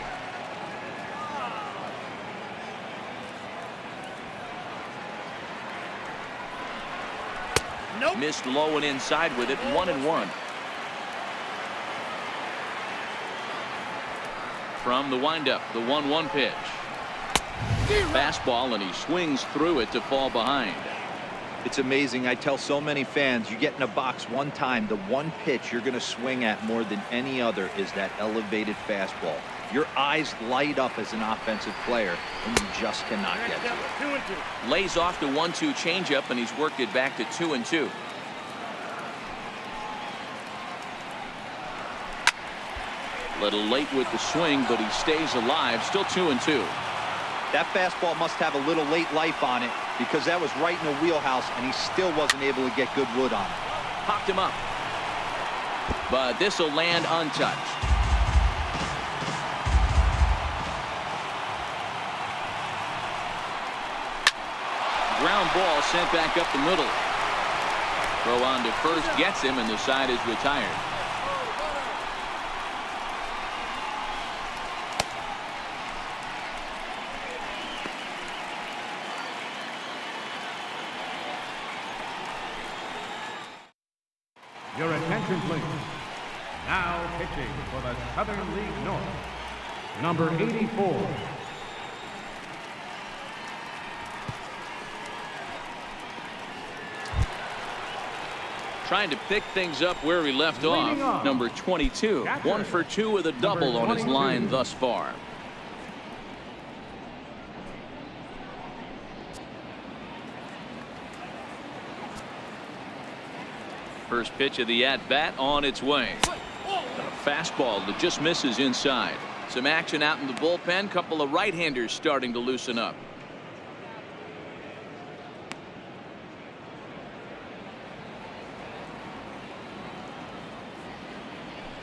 Nope. Missed low and inside with it. 1-1. From the windup, the 1-1 pitch. Fastball, and he swings through it to fall behind. It's amazing. I tell so many fans, you get in a box one time, the one pitch you're going to swing at more than any other is that elevated fastball. Your eyes light up as an offensive player, and you just cannot get to it. Lays off the 1-2 changeup, and he's worked it back to 2-2. Little late with the swing, but he stays alive. Still 2-2. That fastball must have a little late life on it, because that was right in the wheelhouse, and he still wasn't able to get good wood on it. Popped him up. But this will land untouched. Ground ball sent back up the middle. Throw on to first gets him, and the side is retired. Your attention, please. Now pitching for the Southern League North, number 84. Trying to pick things up where he left off. Number 22. Chapter. 1 for 2 with a double on his line thus far. First pitch of the at-bat on its way. A fastball that just misses inside. Some action out in the bullpen. Couple of right-handers starting to loosen up.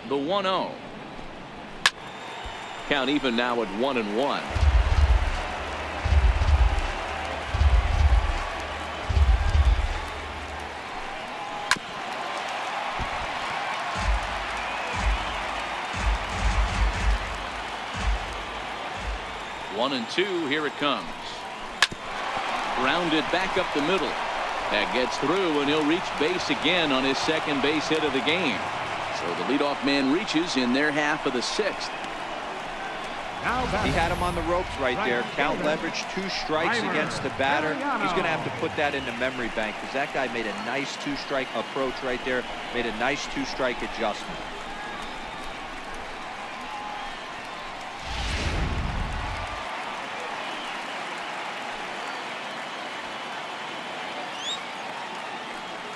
The 1-0. Count even now at 1-1. One and two. Here it comes. Grounded back up the middle. That gets through, and he'll reach base again on his second base hit of the game. So the leadoff man reaches in their half of the sixth. He had him on the ropes right there. Count leverage, 2 strikes against the batter. He's going to have to put that in the memory bank, because that guy made a nice 2-strike approach right there. Made a nice 2-strike adjustment.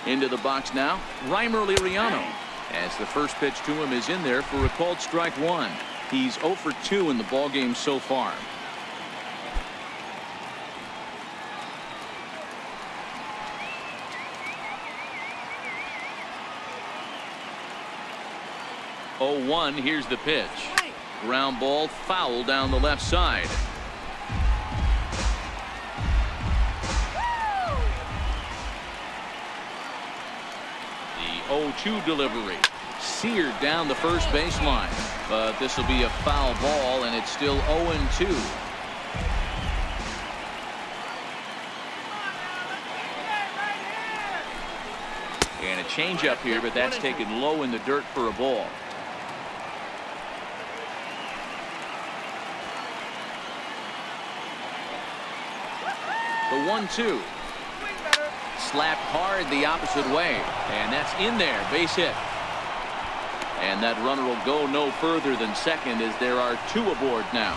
Into the box now, Reimer Liriano. As the first pitch to him is in there for a called strike 1. He's 0 for 2 in the ballgame so far. Oh, 1. Here's the pitch. Ground ball foul down the left side. The 0-2 delivery. Seared down the first baseline. But this will be a foul ball, and it's still 0-2. And a changeup here, but that's taken low in the dirt for a ball. The 1-2. Slapped hard the opposite way, and that's in there. Base hit. And that runner will go no further than second, as there are 2 aboard now.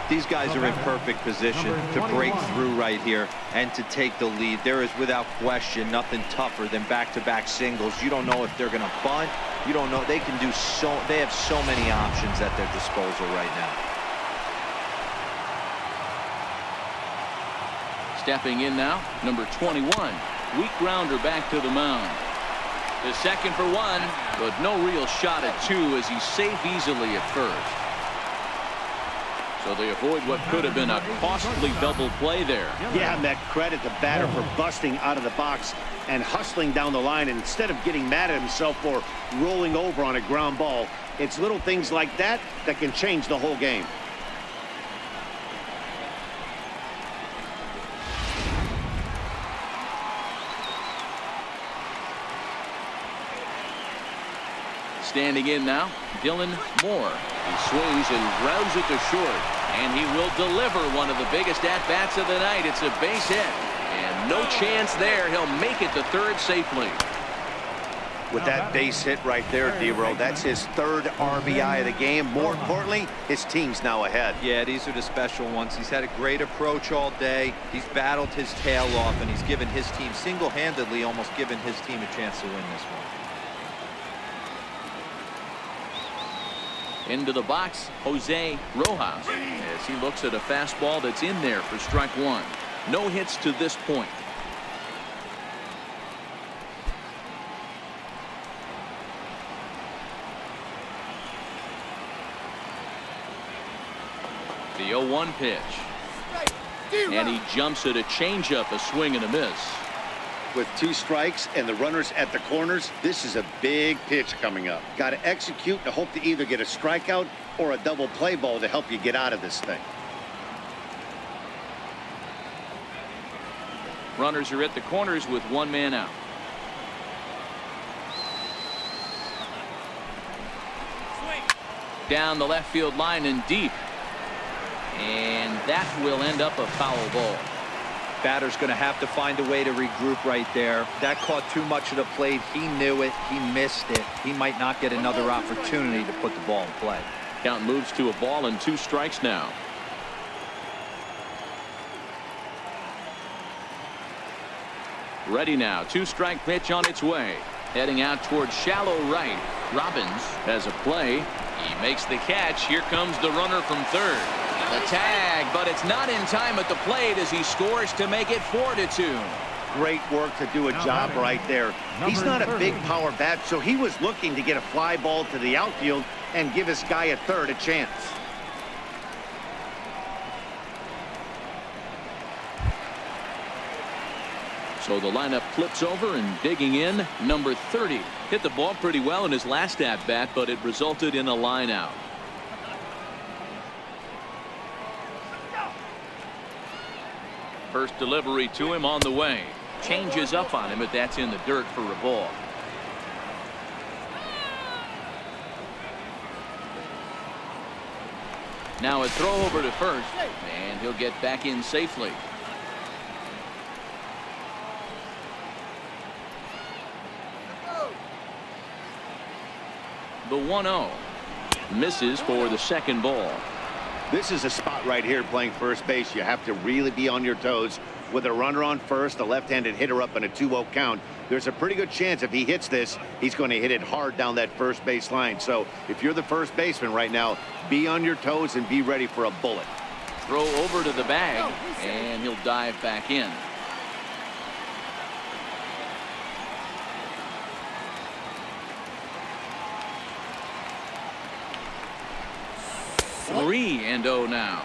These guys are in perfect position to break through right here and to take the lead. There is, without question, nothing tougher than back-to-back singles. You don't know if they're going to bunt. You don't know. They can do so. They have so many options at their disposal right now. Stepping in now, number 21. Weak grounder back to the mound. The second for 1, but no real shot at 2 as he's safe easily at first. So they avoid what could have been a costly double play there. Yeah, Met, credit the batter for busting out of the box and hustling down the line, and instead of getting mad at himself for rolling over on a ground ball. It's little things like that that can change the whole game. Standing in now, Dylan Moore. He swings and grounds it to short, and he will deliver one of the biggest at-bats of the night. It's a base hit, and No chance there. He'll make it to third safely. With that base hit right there, D-Row, that's his third RBI of the game. More importantly, his team's now ahead. Yeah, these are the special ones. He's had a great approach all day. He's battled his tail off, and he's given his team single-handedly, almost given his team a chance to win this one. Into the box, Jose Rojas, as he looks at a fastball that's in there for strike one. No hits to this point. The 0-1 pitch. And he jumps at a changeup, a swing and a miss. With 2 strikes and the runners at the corners, this is a big pitch coming up. Got to execute and hope to either get a strikeout or a double play ball to help you get out of this thing. Runners are at the corners with 1 man out. Down the left field line and deep. And that will end up a foul ball. Batter's going to have to find a way to regroup right there. That caught too much of the plate. He knew it. He missed it. He might not get another opportunity to put the ball in play. Count moves to a ball and 2 strikes now. Ready now. 2-strike pitch on its way. Heading out towards shallow right. Robbins has a play. He makes the catch. Here comes the runner from third. The tag, but it's not in time at the plate as he scores to make it 4-2. Great work to do a job right there. He's not a big power bat, so he was looking to get a fly ball to the outfield and give his guy at third a chance. So the lineup flips over and digging in, number 30. Hit the ball pretty well in his last at-bat, but it resulted in a line out. First delivery to him on the way. Changes up on him, but that's in the dirt for a ball. Now a throw over to first, and he'll get back in safely. The 1-0 misses for the second ball. This is a spot right here playing first base. You have to really be on your toes. With a runner on first, a left-handed hitter up in a 2-0 count, there's a pretty good chance if he hits this, he's going to hit it hard down that first base line. So if you're the first baseman right now, be on your toes and be ready for a bullet. Throw over to the bag, and he'll dive back in. Three and 0 now.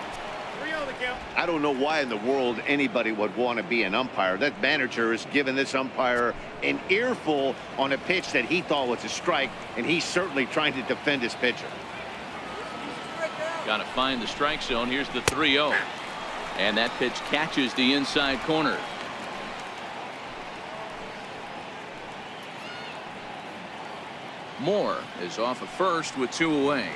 I don't know why in the world anybody would want to be an umpire. That manager is giving this umpire an earful on a pitch that he thought was a strike, and he's certainly trying to defend his pitcher. Got to find the strike zone. Here's the 3-0. And that pitch catches the inside corner. Moore is off of first with 2 away.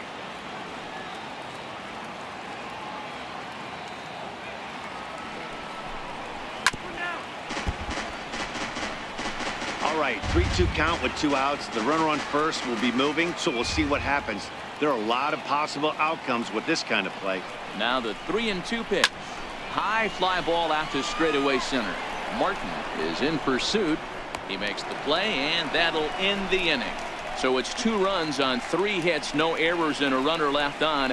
All right, 3-2 count with 2 outs. The runner on first will be moving, so we'll see what happens. There are a lot of possible outcomes with this kind of play. Now the 3-2 pitch. High fly ball out to straightaway center. Martin is in pursuit. He makes the play, and that'll end the inning. So it's 2 runs on 3 hits, no errors, and a runner left on.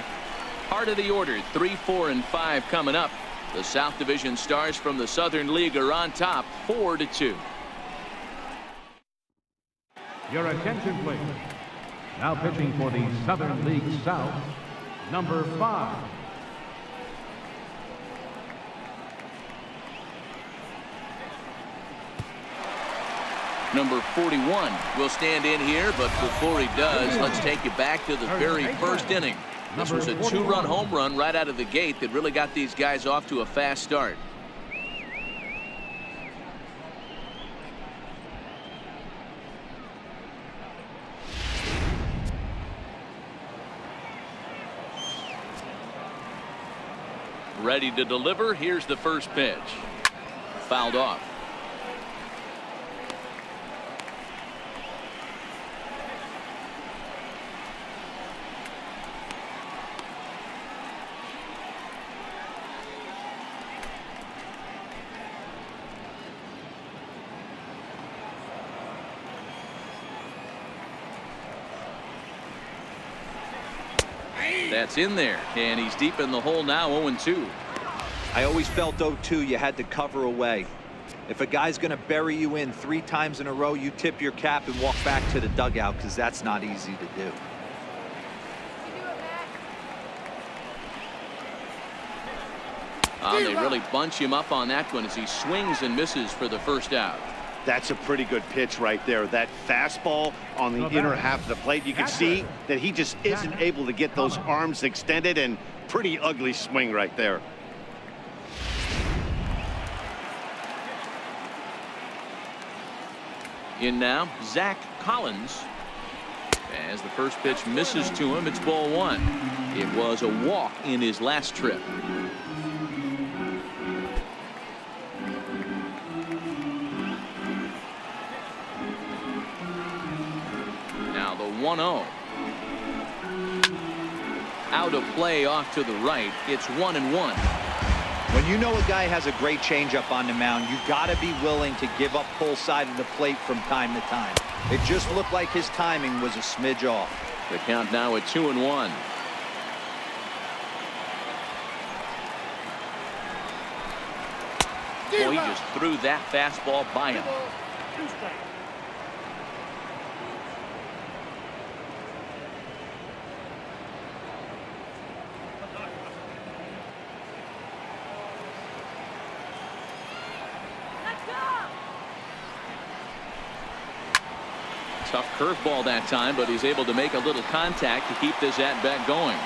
Heart of the order, 3, 4, and 5 coming up. The South Division Stars from the Southern League are on top, 4-2. Your attention, please. Now pitching for the Southern League South, number 5. Number 41 will stand in here, but before he does, let's take you back to the very first inning. This was a 2-run home run right out of the gate that really got these guys off to a fast start. Ready to deliver. Here's the first pitch. Fouled off. That's in there, and he's deep in the hole now, 0-2. I always felt 0-2 you had to cover away. If a guy's going to bury you in 3 times in a row, you tip your cap and walk back to the dugout, because that's not easy to do. They really bunch him up on that one as he swings and misses for the first out. That's a pretty good pitch right there. That fastball on the inner half of the plate. You can see that he just isn't able to get those arms extended, and pretty ugly swing right there. In now, Zach Collins. As the first pitch misses to him, it's ball 1. It was a walk in his last trip. Now the 1-0. Out of play off to the right. It's 1-1. When you know a guy has a great changeup on the mound, you got to be willing to give up pull side of the plate from time to time. It just looked like his timing was a smidge off. The count now at 2-1. Boy, he just threw that fastball by him. Tough curveball that time, but he's able to make a little contact to keep this at-bat going.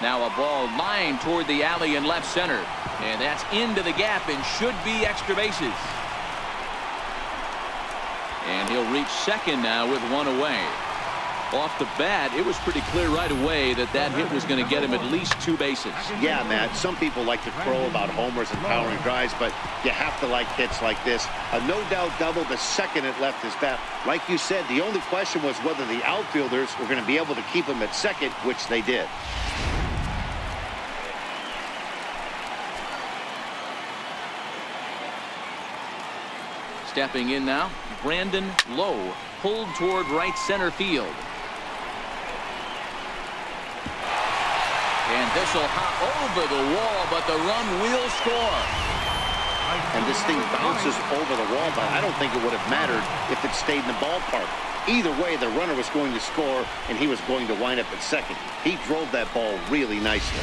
Now a ball lined toward the alley in left center, and that's into the gap and should be extra bases. And he'll reach second now with 1 away. Off the bat, it was pretty clear right away that that hit was going to get him at least 2 bases. Yeah, Matt, some people like to crow about homers and powering drives, but you have to like hits like this. A no-doubt double the second it left his bat. Like you said, the only question was whether the outfielders were going to be able to keep him at second, which they did. Stepping in now, Brandon Lowe, pulled toward right center field. And this will hop over the wall, but the run will score. And this thing bounces over the wall, but I don't think it would have mattered if it stayed in the ballpark. Either way, the runner was going to score, and he was going to wind up at second. He drove that ball really nicely.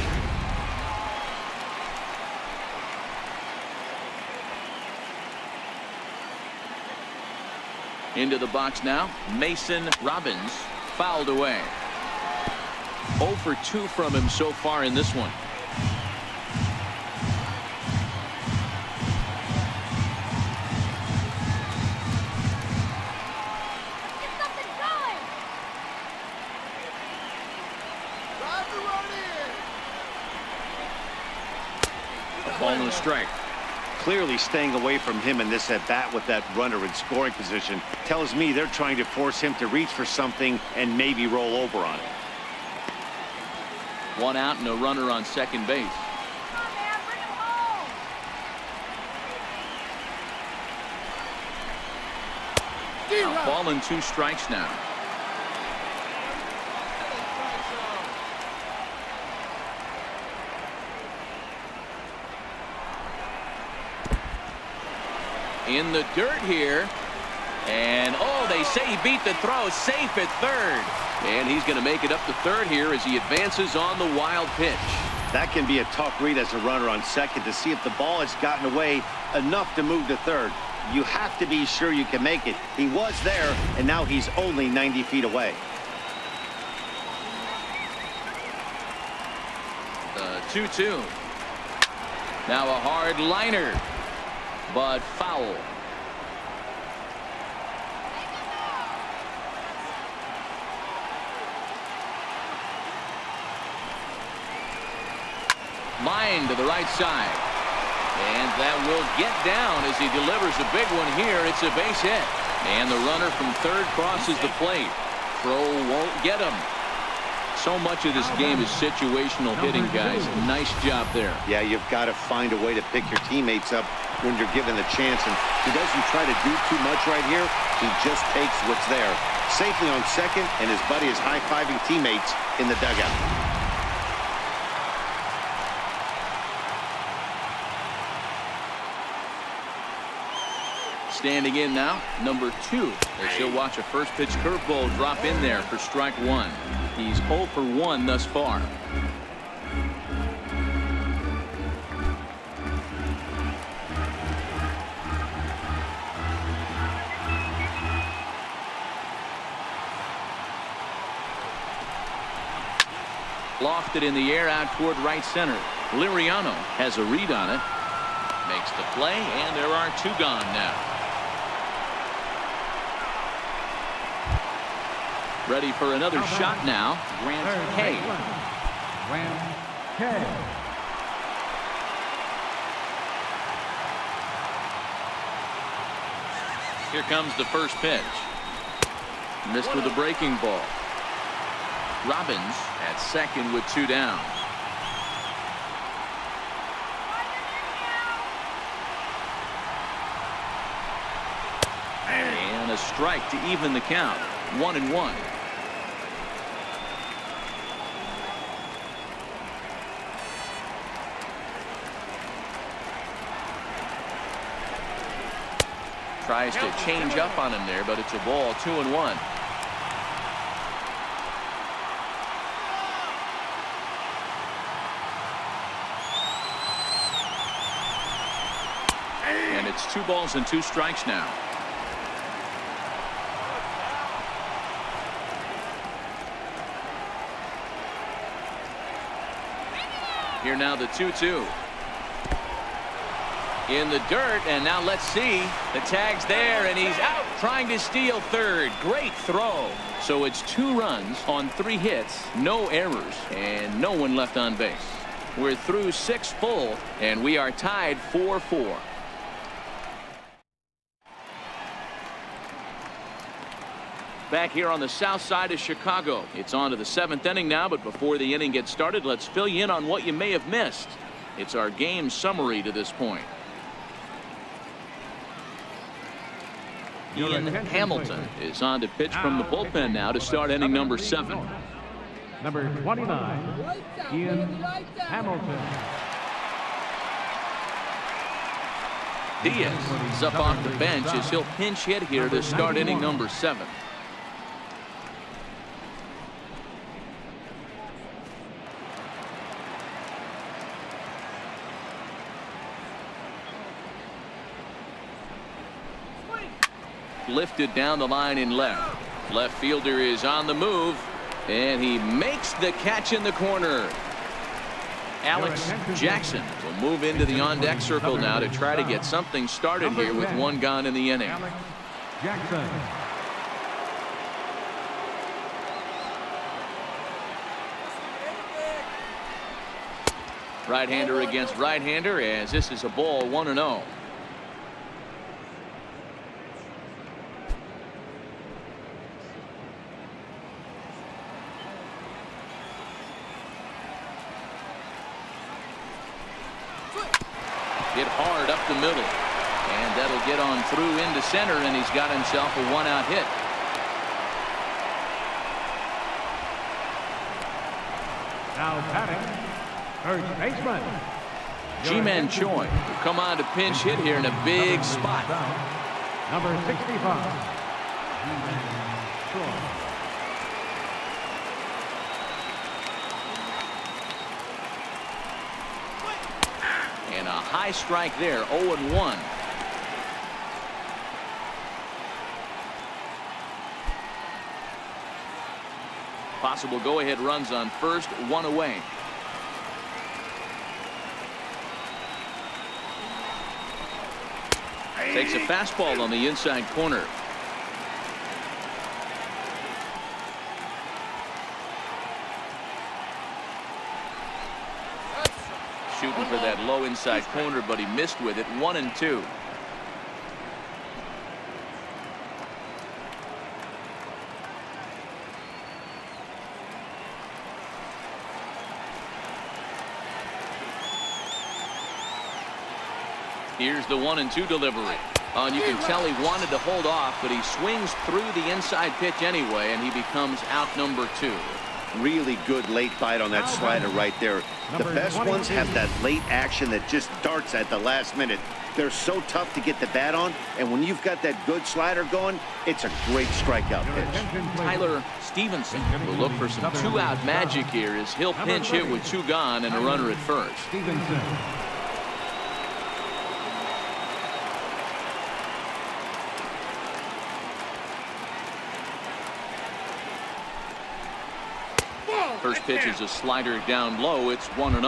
Into the box now, Mason Robbins, fouled away. 0 for 2 from him so far in this one. Get something going. Drive the run in. A ball and a strike. Clearly staying away from him in this at-bat with that runner in scoring position tells me they're trying to force him to reach for something and maybe roll over on it. 1 out and a runner on second base. Come on, man, bring him home. A ball and 2 strikes now. In the dirt here, and oh, they say he beat the throw, safe at third, and he's going to make it up to third here as he advances on the wild pitch. That can be a tough read as a runner on second to see if the ball has gotten away enough to move to third. You have to be sure you can make it. He was there, and now he's only 90 feet away. The 2-2. Now a hard liner, but foul. Line to the right side, and that will get down as he delivers a big one here. It's a base hit, and the runner from third crosses the plate. Throw won't get him. So much of this game is situational hitting, guys. Nice job there. Yeah, you've got to find a way to pick your teammates up when you're given the chance. And he doesn't try to do too much right here. He just takes what's there. Safely on second, and his buddy is high-fiving teammates in the dugout. Standing in now, number 2, as he'll watch a first pitch curveball drop in there for strike 1. He's 0 for 1 thus far. Lofted in the air out toward right center. Liriano has a read on it. Makes the play, and there are 2 gone now. Ready for another shot now. Grant Hay. Grant Hay. Here comes the first pitch. Missed with a breaking ball. Robbins at second with 2 down. And a strike to even the count. 1-1. Tries to change up on him there, but it's a ball. 2-1. And it's 2 balls and 2 strikes now. Here now the 2-2. In the dirt, and now let's see. The tag's there, and he's out trying to steal third. Great throw. So it's 2 runs on 3 hits, no errors, and no one left on base. We're through 6 full, and we are tied 4-4. Back here on the south side of Chicago. It's on to the 7th inning now, but before the inning gets started, let's fill you in on what you may have missed. It's our game summary to this point. Ian Hamilton is on to pitch from the bullpen now to start inning number 7. Number 29, Ian Hamilton. Diaz is up off the bench as he'll pinch hit here to start inning number 7. Lifted down the line in left. Left fielder is on the move, and he makes the catch in the corner. Alex Jackson will move into the on-deck circle now to try to get something started here with 1 gone in the inning. Alex Jackson. Right-hander against right-hander, as this is a ball. 1-0. Hit hard up the middle, and that'll get on through into center, and he's got himself a 1-out hit. Now batting, first baseman Ji-Man Choi will come on to pinch hit here in a big spot. Number 65, Ji-Man Choi. And a high strike there. 0-1. Possible go-ahead runs on first, 1 away. Takes a fastball on the inside corner. Shooting for that low inside corner, but he missed with it. 1-2. Here's the 1-2 delivery. And you can tell he wanted to hold off, but he swings through the inside pitch anyway, and he becomes out number 2. Really good late bite on that slider right there. The best ones have that late action that just darts at the last minute. They're so tough to get the bat on, and when you've got that good slider going, it's a great strikeout pitch. Tyler Stevenson will look for some 2-out magic here as he'll pinch hit with 2 gone and a runner at first. Stevenson. First pitch is a slider down low. It's 1-0.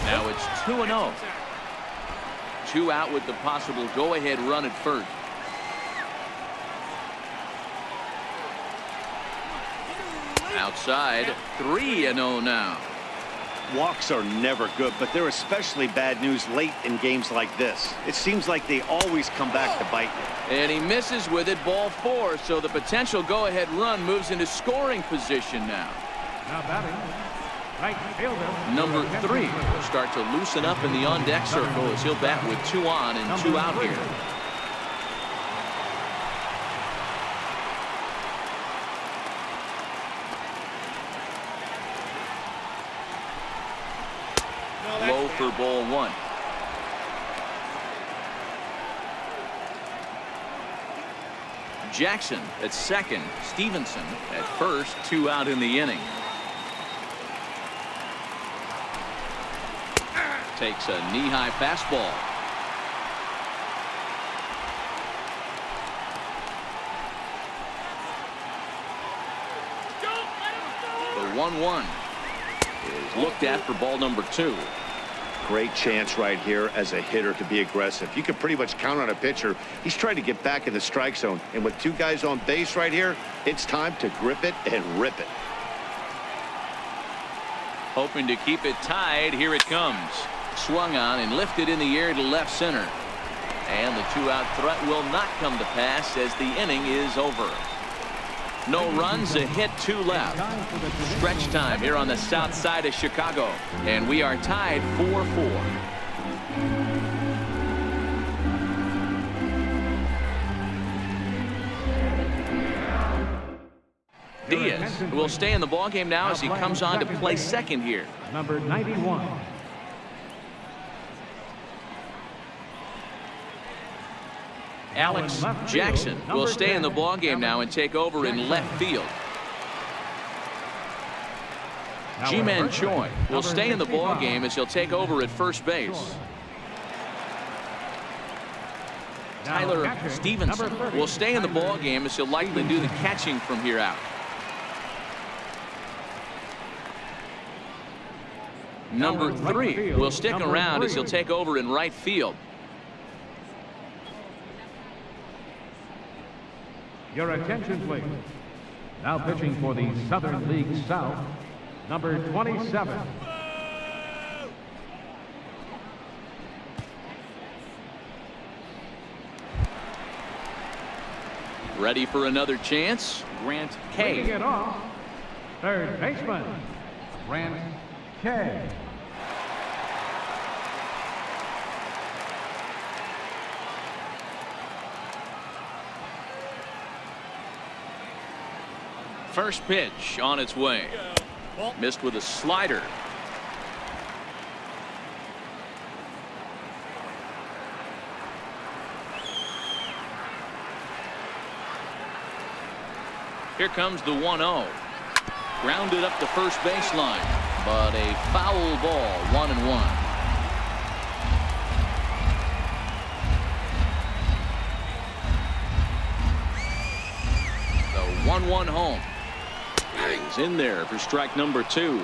Now it's 2-0. 2 out with the possible go-ahead run at first. Outside, 3-0 now. Walks are never good, but they're especially bad news late in games like this. It seems like they always come back to bite you. And he misses with it, ball 4, so the potential go-ahead run moves into scoring position now. Now batting, right fielder. Number 3 will start to loosen up in the on-deck circle as he'll bat with 2 on and 2 out here. Low for ball 1. Jackson at second, Stevenson at first, 2 out in the inning. Takes a knee-high fastball. The 1-1 is looked at for ball number 2. Great chance right here as a hitter to be aggressive. You can pretty much count on a pitcher. He's trying to get back in the strike zone. And with 2 guys on base right here, it's time to grip it and rip it. Hoping to keep it tied. Here it comes. Swung on and lifted in the air to left center. And the 2-out threat will not come to pass as the inning is over. No runs, a hit, 2 left. Stretch time here on the south side of Chicago. And we are tied 4-4. Diaz will stay in the ballgame now as he comes on to play second here. Number 91. Alex Jackson will stay in the ballgame now and take over in left field. Ji-Man Choi will stay in the ballgame as he'll take over at first base. Tyler Stevenson will stay in the ballgame as he'll likely do the catching from here out. Number 3 will stick around as he'll take over in right field. Your attention, please. Now pitching for the Southern League South, number 27. Ready for another chance? Grant Leading K. it off, third baseman, Grant K. First pitch on its way. Missed with a slider. Here comes the 1-0. Grounded up the first baseline, but a foul ball, 1-1. The 1-1 home. He's in there for strike number 2.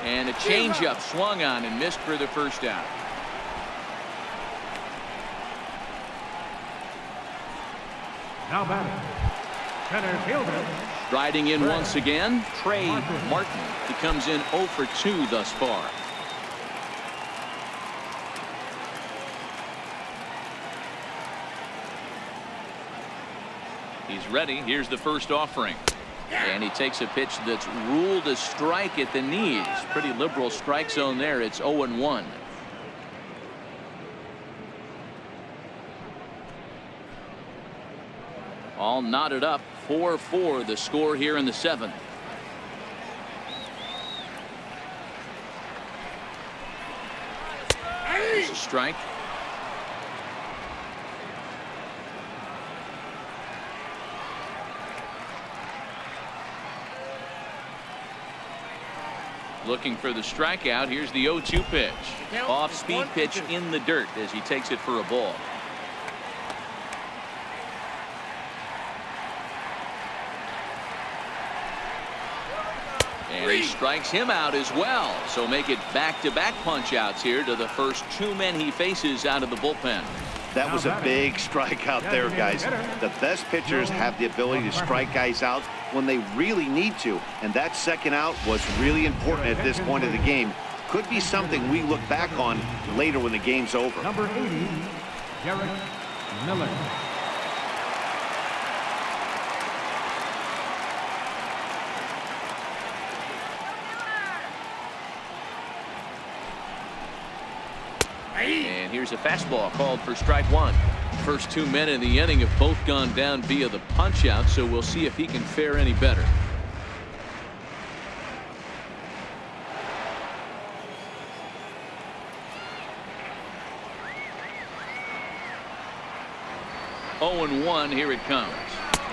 And a changeup swung on and missed for the first out. Now batting, center fielder. Striding in once again, Trey Martin. He comes in 0 for 2 thus far. He's ready. Here's the first offering. And he takes a pitch that's ruled a strike at the knees. Pretty liberal strike zone there. It's 0-1. All knotted up. 4-4 the score here in the 7th. There's a strike. Looking for the strikeout. Here's the 0-2 pitch. Off-speed pitch in the dirt as he takes it for a ball. And he strikes him out as well. So make it back-to-back punch-outs here to the first 2 men he faces out of the bullpen. That was a big strikeout there, guys. The best pitchers have the ability to strike guys out when they really need to. And that second out was really important at this point of the game. Could be something we look back on later when the game's over. Number 80, Derek Miller. And here's a fastball called for strike 1. First 2 men in the inning have both gone down via the punch out, so we'll see if he can fare any better. Oh and 1, here it comes.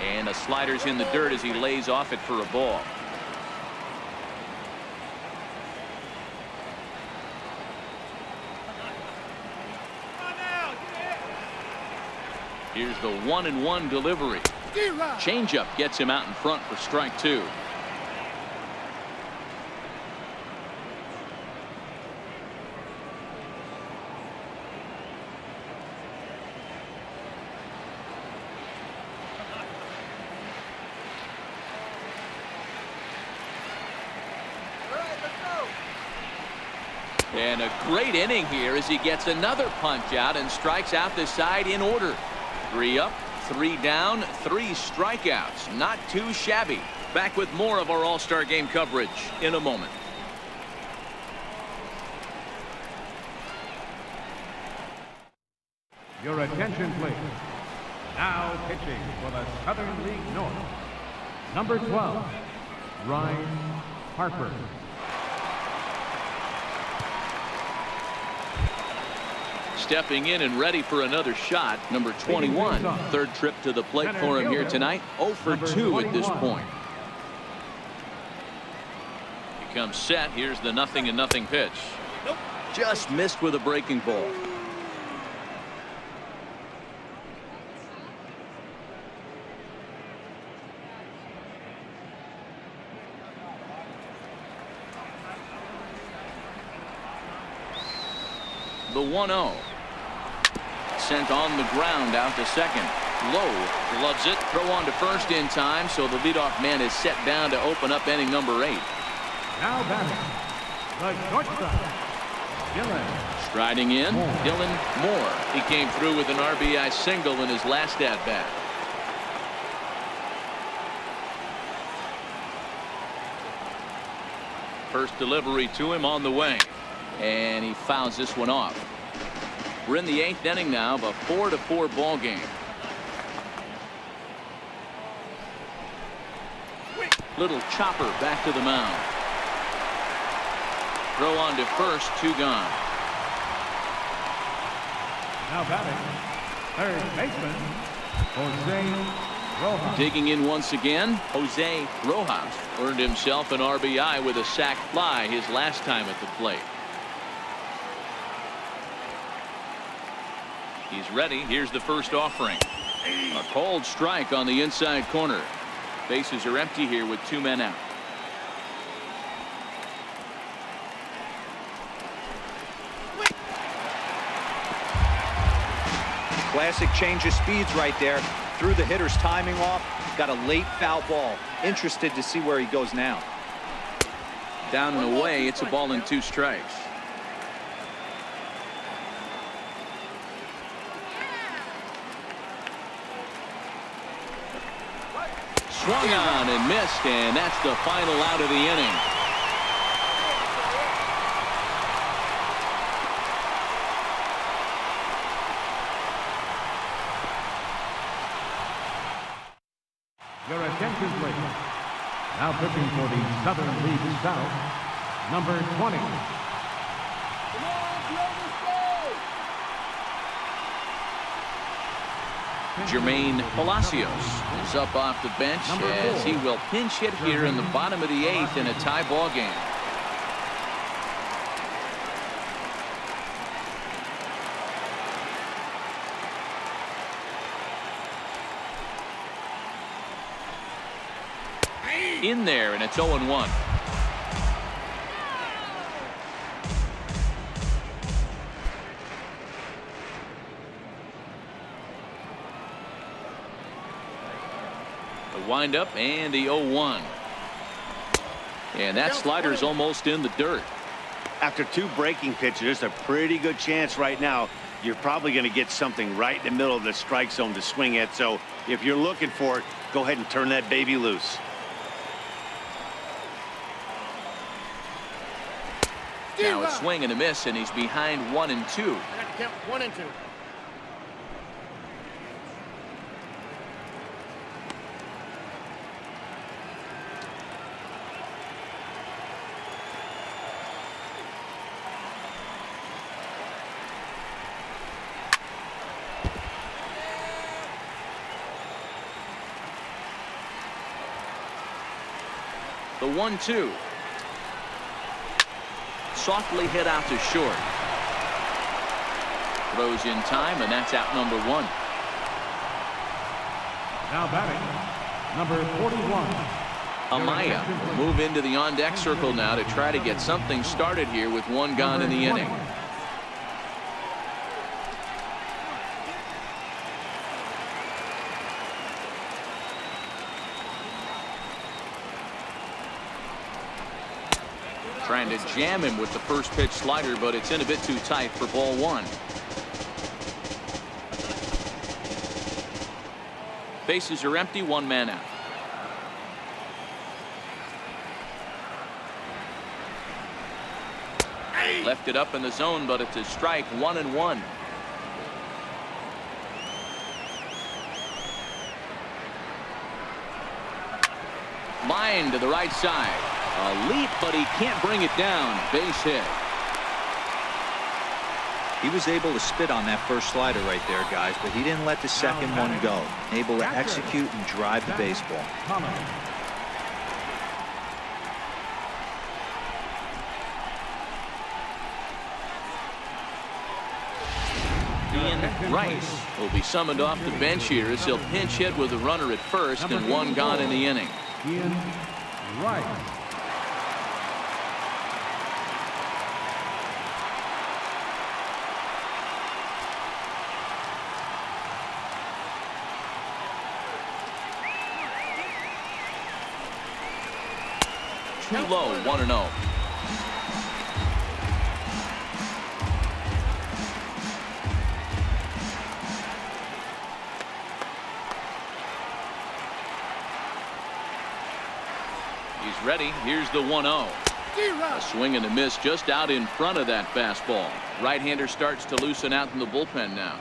And the slider's in the dirt as he lays off it for a ball. Here's the 1-1 delivery. Changeup gets him out in front for strike 2. And a great inning here as he gets another punch out and strikes out the side in order. 3 up, 3 down, 3 strikeouts. Not too shabby. Back with more of our All-Star Game coverage in a moment. Your attention, please. Now pitching for the Southern League North. Number 12, Ryan Harper. Stepping in and ready for another shot, number 21. Third trip to the plate for him here tonight. 0 for 2 at this point. He comes set. Here's the 0-0 pitch. Just missed with a breaking ball. The 1-0. Sent on the ground out to second. Lowe loves it. Throw on to first in time, so the leadoff man is set down to open up inning number 8. Now batting, the shortstop, Dylan. Striding in, Dylan Moore. He came through with an RBI single in his last at-bat. First delivery to him on the way. And he fouls this one off. We're in the 8th inning now of a 4-4 ball game. Little chopper back to the mound. Throw on to first, 2 gone. Now batting, third baseman, Jose Rojas. Digging in once again, Jose Rojas earned himself an RBI with a sac fly his last time at the plate. He's ready. Here's the first offering. A cold strike on the inside corner. Bases are empty here with 2 men out. Classic change of speeds right there. Threw the hitter's timing off. Got a late foul ball. Interested to see where he goes now. Down and away. It's a ball and 2 strikes. Swung on and missed, and that's the final out of the inning. Your attention, please. Now pitching for the Southern League South, number 20. Jermaine Palacios is up off the bench as he will pinch hit here in the bottom of the 8th in a tie ball game. In there, and it's 0-1. Wind up and the 0-1, and that slider's almost in the dirt. After 2 breaking pitches, there's a pretty good chance right now you're probably going to get something right in the middle of the strike zone to swing at. So if you're looking for it, go ahead and turn that baby loose. Now a swing and a miss, and he's behind 1-2. I got to count 1 and 2. The 1-2. Softly hit out to short. Throws in time, and that's out number 1. Now batting, number 41. Amaya will move into the on-deck circle now to try to get something started here with 1 gone in the inning. Trying to jam him with the first pitch slider, but it's in a bit too tight for ball 1. Bases are empty, 1 man out. Left it up in the zone, but it's a strike, 1-1. Line to the right side. A leap, but he can't bring it down. Base hit. He was able to spit on that first slider right there, guys, but he didn't let the second one go. Able to execute and drive the baseball. Ian Rice will be summoned off the bench here as he'll pinch hit with a runner at first and 1 gone in the inning. Ian Rice. Too low, 1-0. He's ready. Here's the 1-0. A swing and a miss just out in front of that fastball. Right-hander starts to loosen out in the bullpen now.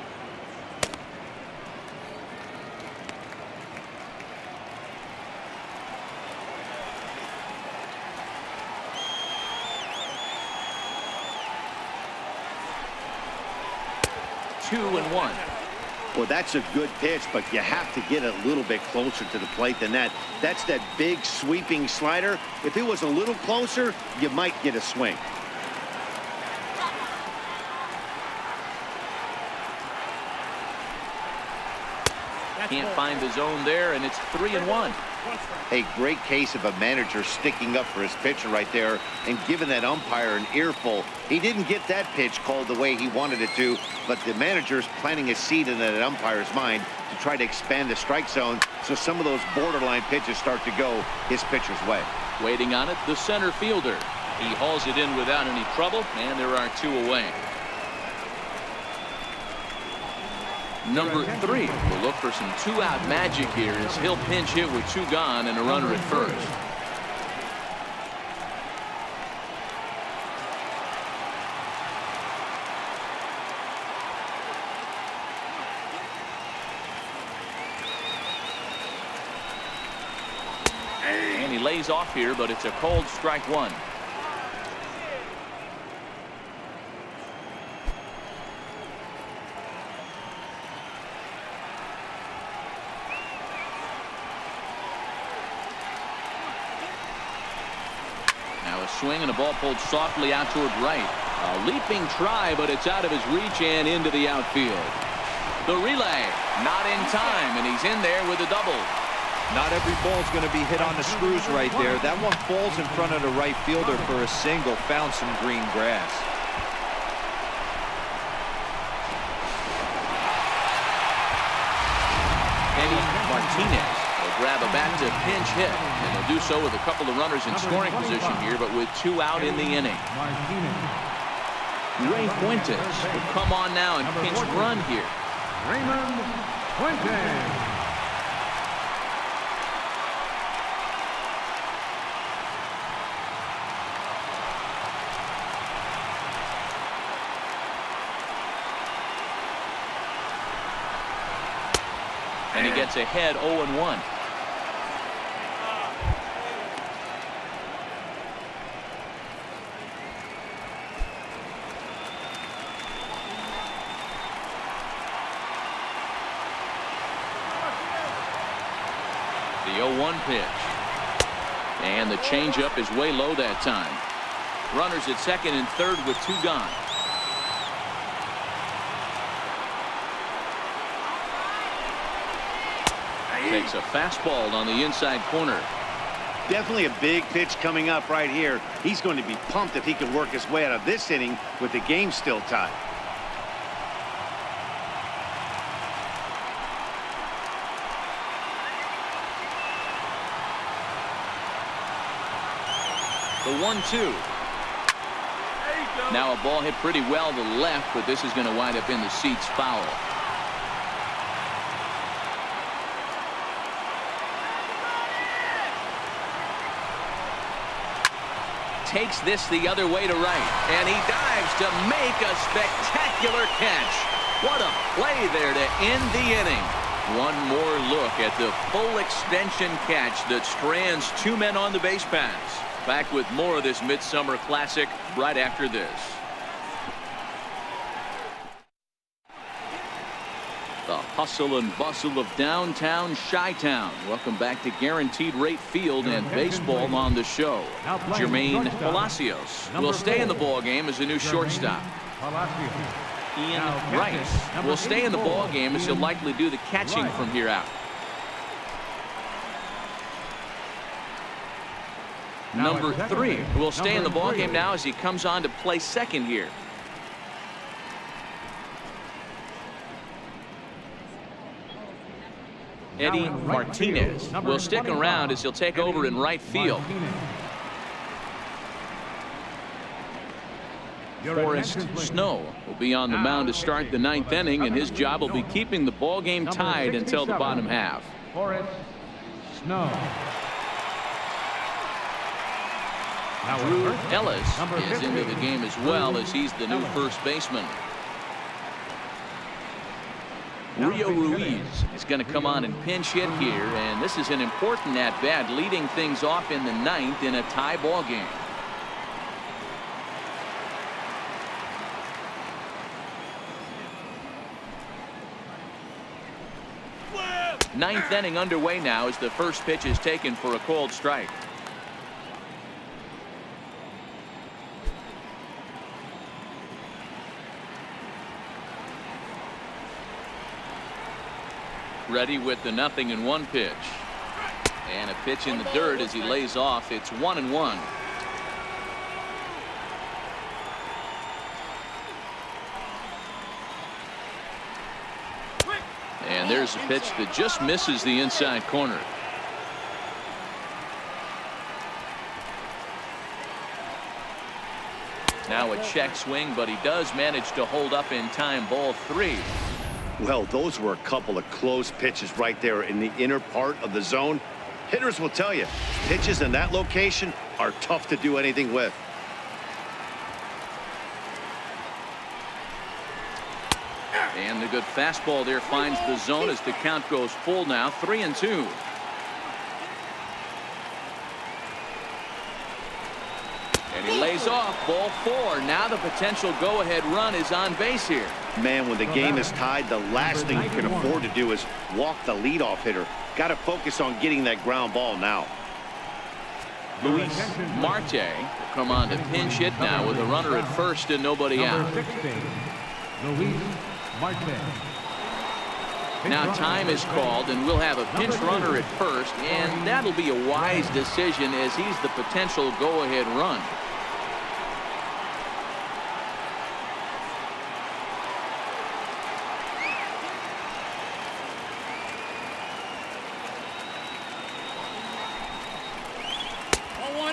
Two and 1. Well, that's a good pitch, but you have to get a little bit closer to the plate than that. That's that big sweeping slider. If it was a little closer, you might get a swing. can't find the zone there, and it's 3-1. A great case of a manager sticking up for his pitcher right there and giving that umpire an earful. He didn't get that pitch called the way he wanted it to, but the manager's planting a seed in that umpire's mind to try to expand the strike zone so some of those borderline pitches start to go his pitcher's way. Waiting on it, the center fielder. He hauls it in without any trouble, and there are 2 away. Number 3 will look for some 2-out magic here as he'll pinch hit with 2 gone and a runner at first. And he lays off here, but it's a cold strike 1. Swing and a ball pulled softly out toward right. A leaping try, but it's out of his reach and into the outfield. The relay not in time, and he's in there with a double. Not every ball's going to be hit on the screws right there. That one falls in front of the right fielder for a single. Found some green grass. Eddie Martinez will grab a bat to pinch hit, and he'll do so with a couple of runners in scoring position here, but with 2 out in the inning. Ray Fuentes will come on now and pinch run here. Raymond Fuentes. And he gets ahead 0-1. The 0-1 pitch. And the changeup is way low that time. Runners at second and third with 2 gone. Takes a fastball on the inside corner. Definitely a big pitch coming up right here. He's going to be pumped if he can work his way out of this inning with the game still tied. The 1-2. Now a ball hit pretty well to the left, but this is going to wind up in the seats foul. Takes this the other way to right, and he dives to make a spectacular catch. What a play there to end the inning. One more look at the full extension catch that strands 2 men on the base paths. Back with more of this midsummer classic right after this. The hustle and bustle of downtown Chi-Town. Welcome back to Guaranteed Rate Field and baseball on the show. Jermaine Palacios will stay in the ball game as a new shortstop. Ian Rice will stay in the ball game as he'll likely do the catching from here out. Number 3 will stay in the ball game now as he comes on to play second here. Eddie Martinez will stick around as he'll take over in right field. Forrest Snow will be on the mound to start the 9th inning, and his job will be keeping the ball game tied until the bottom half. Forrest Snow. Drew Ellis is into the game as well, as he's the new first baseman. Rio Ruiz is going to come on and pinch hit here, and this is an important at-bat, leading things off in the 9th in a tie ball game. Ninth inning underway now as the first pitch is taken for a called strike. Ready with the 0-1 pitch. And a pitch in the dirt as he lays off. It's 1-1. And there's a pitch that just misses the inside corner. Now a check swing, but he does manage to hold up in time. Ball 3. Well, those were a couple of close pitches right there in the inner part of the zone. Hitters will tell you, pitches in that location are tough to do anything with. And the good fastball there finds the zone as the count goes full now. 3-2. And he lays off. Ball 4. Now the potential go-ahead run is on base here. Man, when the game is tied, the last thing you can afford to do is walk the leadoff hitter. Got to focus on getting that ground ball now. Luis Marte will come on to pinch hit now with a runner at first and nobody out. 16, Luis Marte. Now time is called, and we'll have a pinch runner at first, and that'll be a wise decision as he's the potential go-ahead run.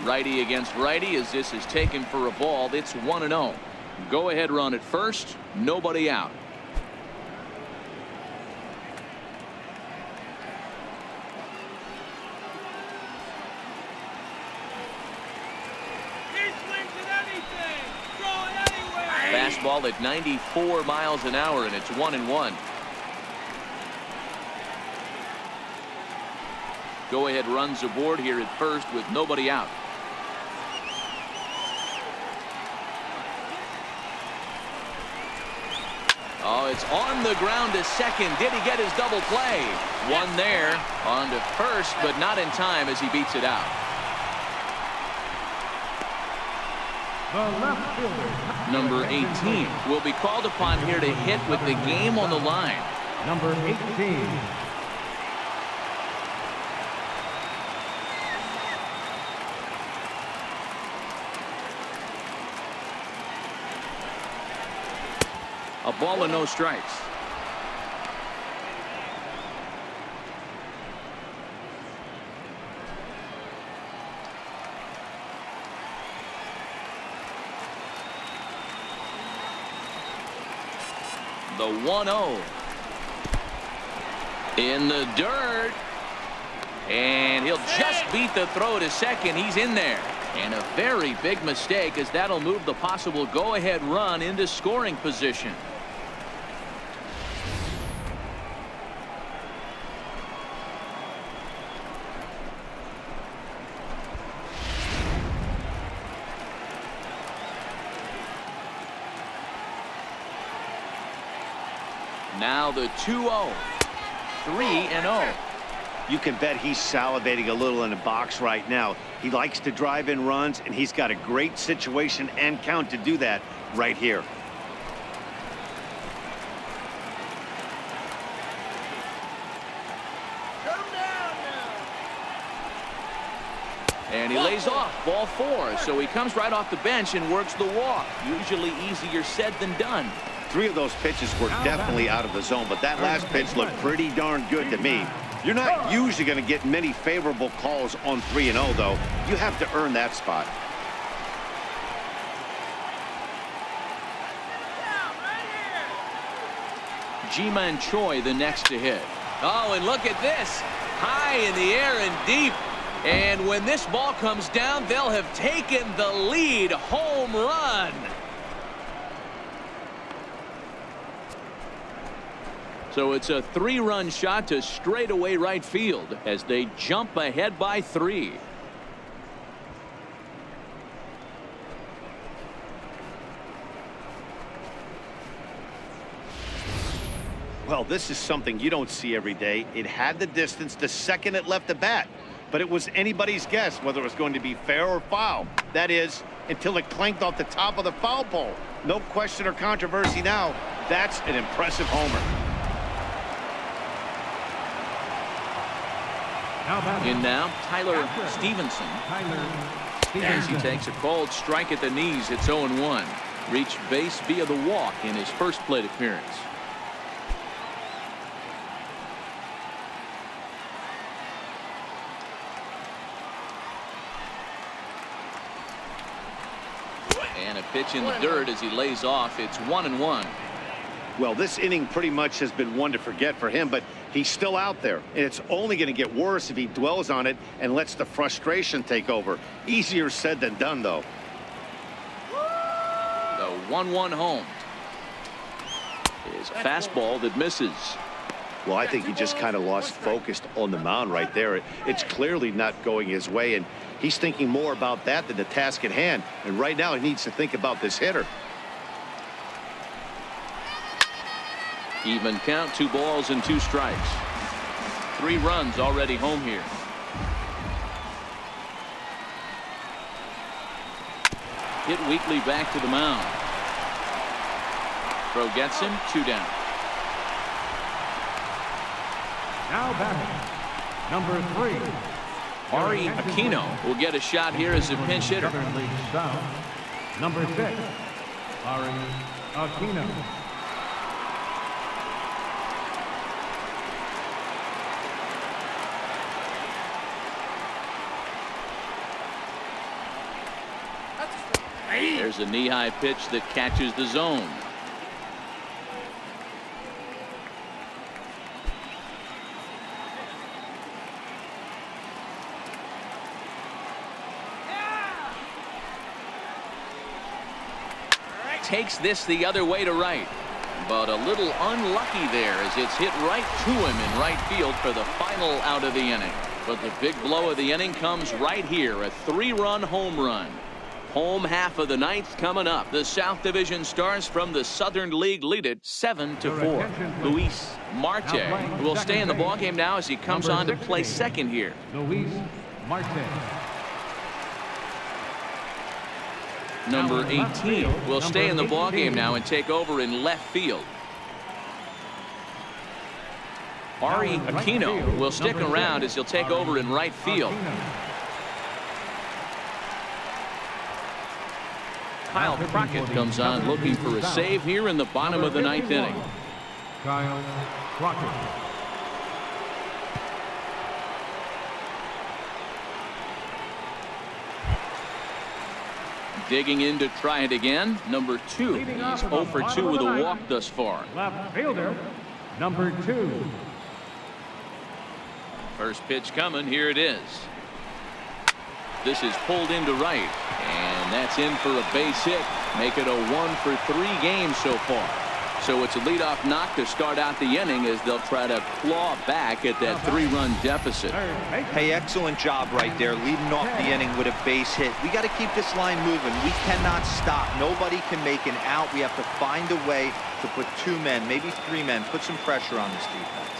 Righty against righty as this is taken for a ball. It's 1-0. Go-ahead run at first, nobody out. Fastball at 94 miles an hour, and it's 1-1. Go-ahead runs aboard here at first with nobody out. Oh, it's on the ground to second. Did he get his double play? One there on to first, but not in time as he beats it out. The left fielder. Number 18 will be called upon here to hit with the game on the line. Number 18. A ball and no strikes. The 1-0 in the dirt, and he'll just beat the throw to second. He's in there, and a very big mistake as that'll move the possible go-ahead run into scoring position. Now the 2-0. 3-0. You can bet he's salivating a little in the box right now. He likes to drive in runs, and he's got a great situation and count to do that right here. And he lays off. Ball 4. So he comes right off the bench and works the walk. Usually easier said than done. 3 of those pitches were definitely out of the zone, but that last pitch looked pretty darn good to me. You're not usually going to get many favorable calls on 3-0, though. You have to earn that spot. Ji-Man Choi the next to hit. Oh, and look at this. High in the air and deep. And when this ball comes down, they'll have taken the lead. Home run. So it's a 3-run shot to straightaway right field as they jump ahead by 3. Well, this is something you don't see every day. It had the distance the second it left the bat, but it was anybody's guess whether it was going to be fair or foul. That is, until it clanked off the top of the foul pole. No question or controversy now. That's an impressive homer. Now batting. In now, Tyler Stevenson. Tyler As he Stevenson. takes a cold strike at the knees, it's 0-1. Reached base via the walk in his first plate appearance. And a pitch in the dirt as he lays off. It's 1-1. Well, this inning pretty much has been one to forget for him, but he's still out there, and it's only going to get worse if he dwells on it and lets the frustration take over. Easier said than done, though. The 1-1 home is a fastball that misses. Well, I think he just kind of lost focus on the mound right there. It's clearly not going his way, and he's thinking more about that than the task at hand. And right now he needs to think about this hitter. Even count, 2 balls and 2 strikes. 3 runs already home here. Hit weakly back to the mound. Throw gets him, 2 down. Now batting. Number 3. Ari Aquino will get a shot here as a pinch hitter. Southern League South. Number 6. Ari Aquino. There's a knee-high pitch that catches the zone. Takes this the other way to right, but a little unlucky there as it's hit right to him in right field for the final out of the inning. But the big blow of the inning comes right here, a 3-run home run. Home half of the 9th coming up. The South Division Stars from the Southern League lead it 7-4. Luis Marte will stay in the ballgame now as he comes on to play second here. Luis Marte. Number 18 will stay in the ballgame now and take over in left field. Ari Aquino will stick around as he'll take over in right field. Kyle Crockett comes on looking for a save here in the bottom of the 9th inning. Kyle Crockett. Digging in to try it again. Number 2. He's 0 for 2 with a walk thus far. Left fielder. Number 2. First pitch coming. Here it is. This is pulled into right, and that's in for a base hit. Make it a 1 for 3 games so far. So it's a leadoff knock to start out the inning as they'll try to claw back at that 3-run deficit. Hey, excellent job right there, leading off the inning with a base hit. We got to keep this line moving. We cannot stop. Nobody can make an out. We have to find a way to put 2 men, maybe 3 men, put some pressure on this defense.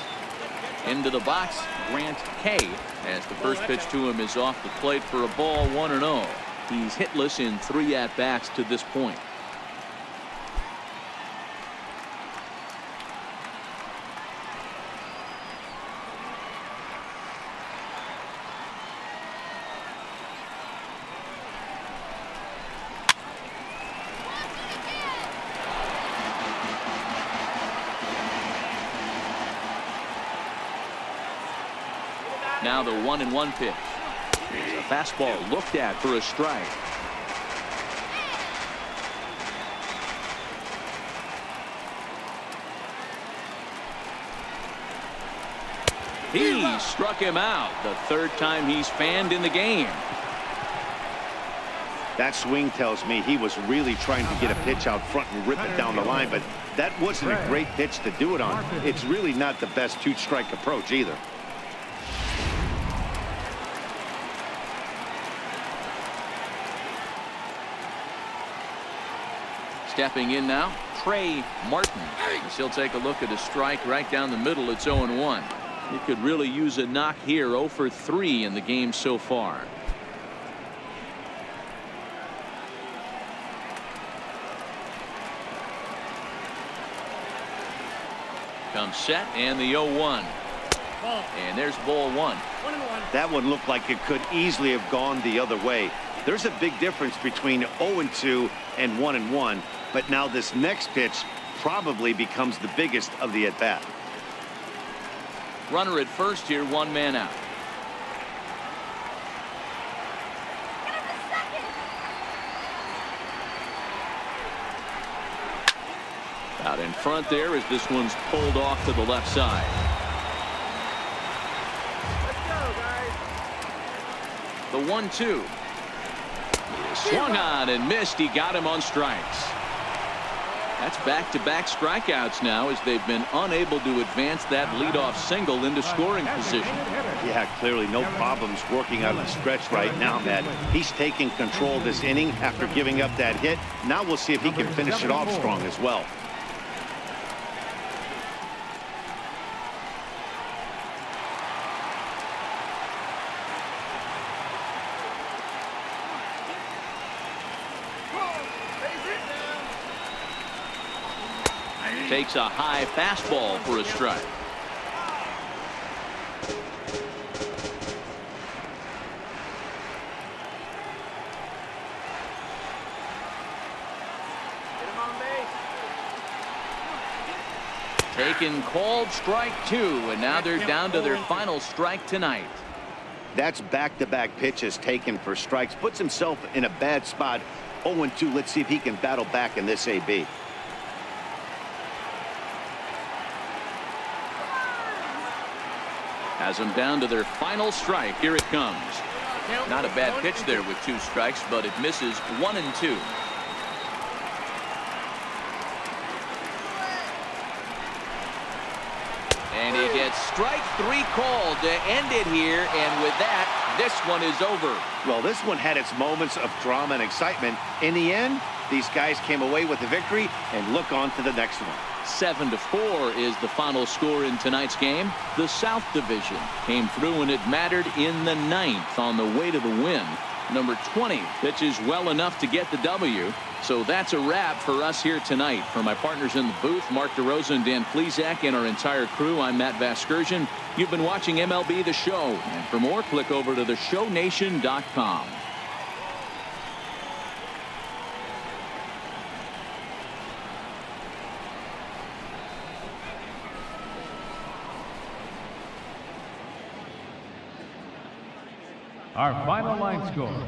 Into the box, Grant Kay, as the first pitch to him is off the plate for a ball, 1-0. He's hitless in 3 at-bats to this point. Now the 1-1 pitch. It's a fastball looked at for a strike. He struck him out the 3rd time he's fanned in the game. That swing tells me he was really trying to get a pitch out front and rip it down the line, but that wasn't a great pitch to do it on. It's really not the best 2-strike approach either. Stepping in now, Trey Martin. He'll take a look at a strike right down the middle. It's 0-1. He could really use a knock here. 0 for 3 in the game so far. Comes set and the 0-1. Ball. And there's ball 1. 1-1. That one looked like it could easily have gone the other way. There's a big difference between 0-2 and 1-1, but now this next pitch probably becomes the biggest of the at-bat. Runner at first here, 1 man out. Out in front there as this one's pulled off to the left side. The 1-2. Swung on and missed. He got him on strikes. That's back-to-back strikeouts now as they've been unable to advance that leadoff single into scoring position. Yeah, clearly no problems working out of the stretch right now, Matt. He's taking control of this inning after giving up that hit. Now we'll see if he can finish it off strong as well. Takes a high fastball for a strike. Taken, called strike 2, and now they're down to their final strike tonight. That's back-to-back pitches taken for strikes. Puts himself in a bad spot. 0-2. Let's see if he can battle back in this AB. Has them down to their final strike. Here it comes. Not a bad pitch there with 2 strikes, but it misses 1-2. And he gets strike 3 called to end it here, and with that, this one is over. Well, this one had its moments of drama and excitement. In the end, these guys came away with the victory and look on to the next one. 7-4 is the final score in tonight's game. The South Division came through and it mattered in the 9th on the way to the win. Number 20 pitches well enough to get the W. So that's a wrap for us here tonight. For my partners in the booth, Mark DeRosa and Dan Plesac, and our entire crew, I'm Matt Vasgersian. You've been watching MLB The Show. And for more, click over to theshownation.com. Our final line score.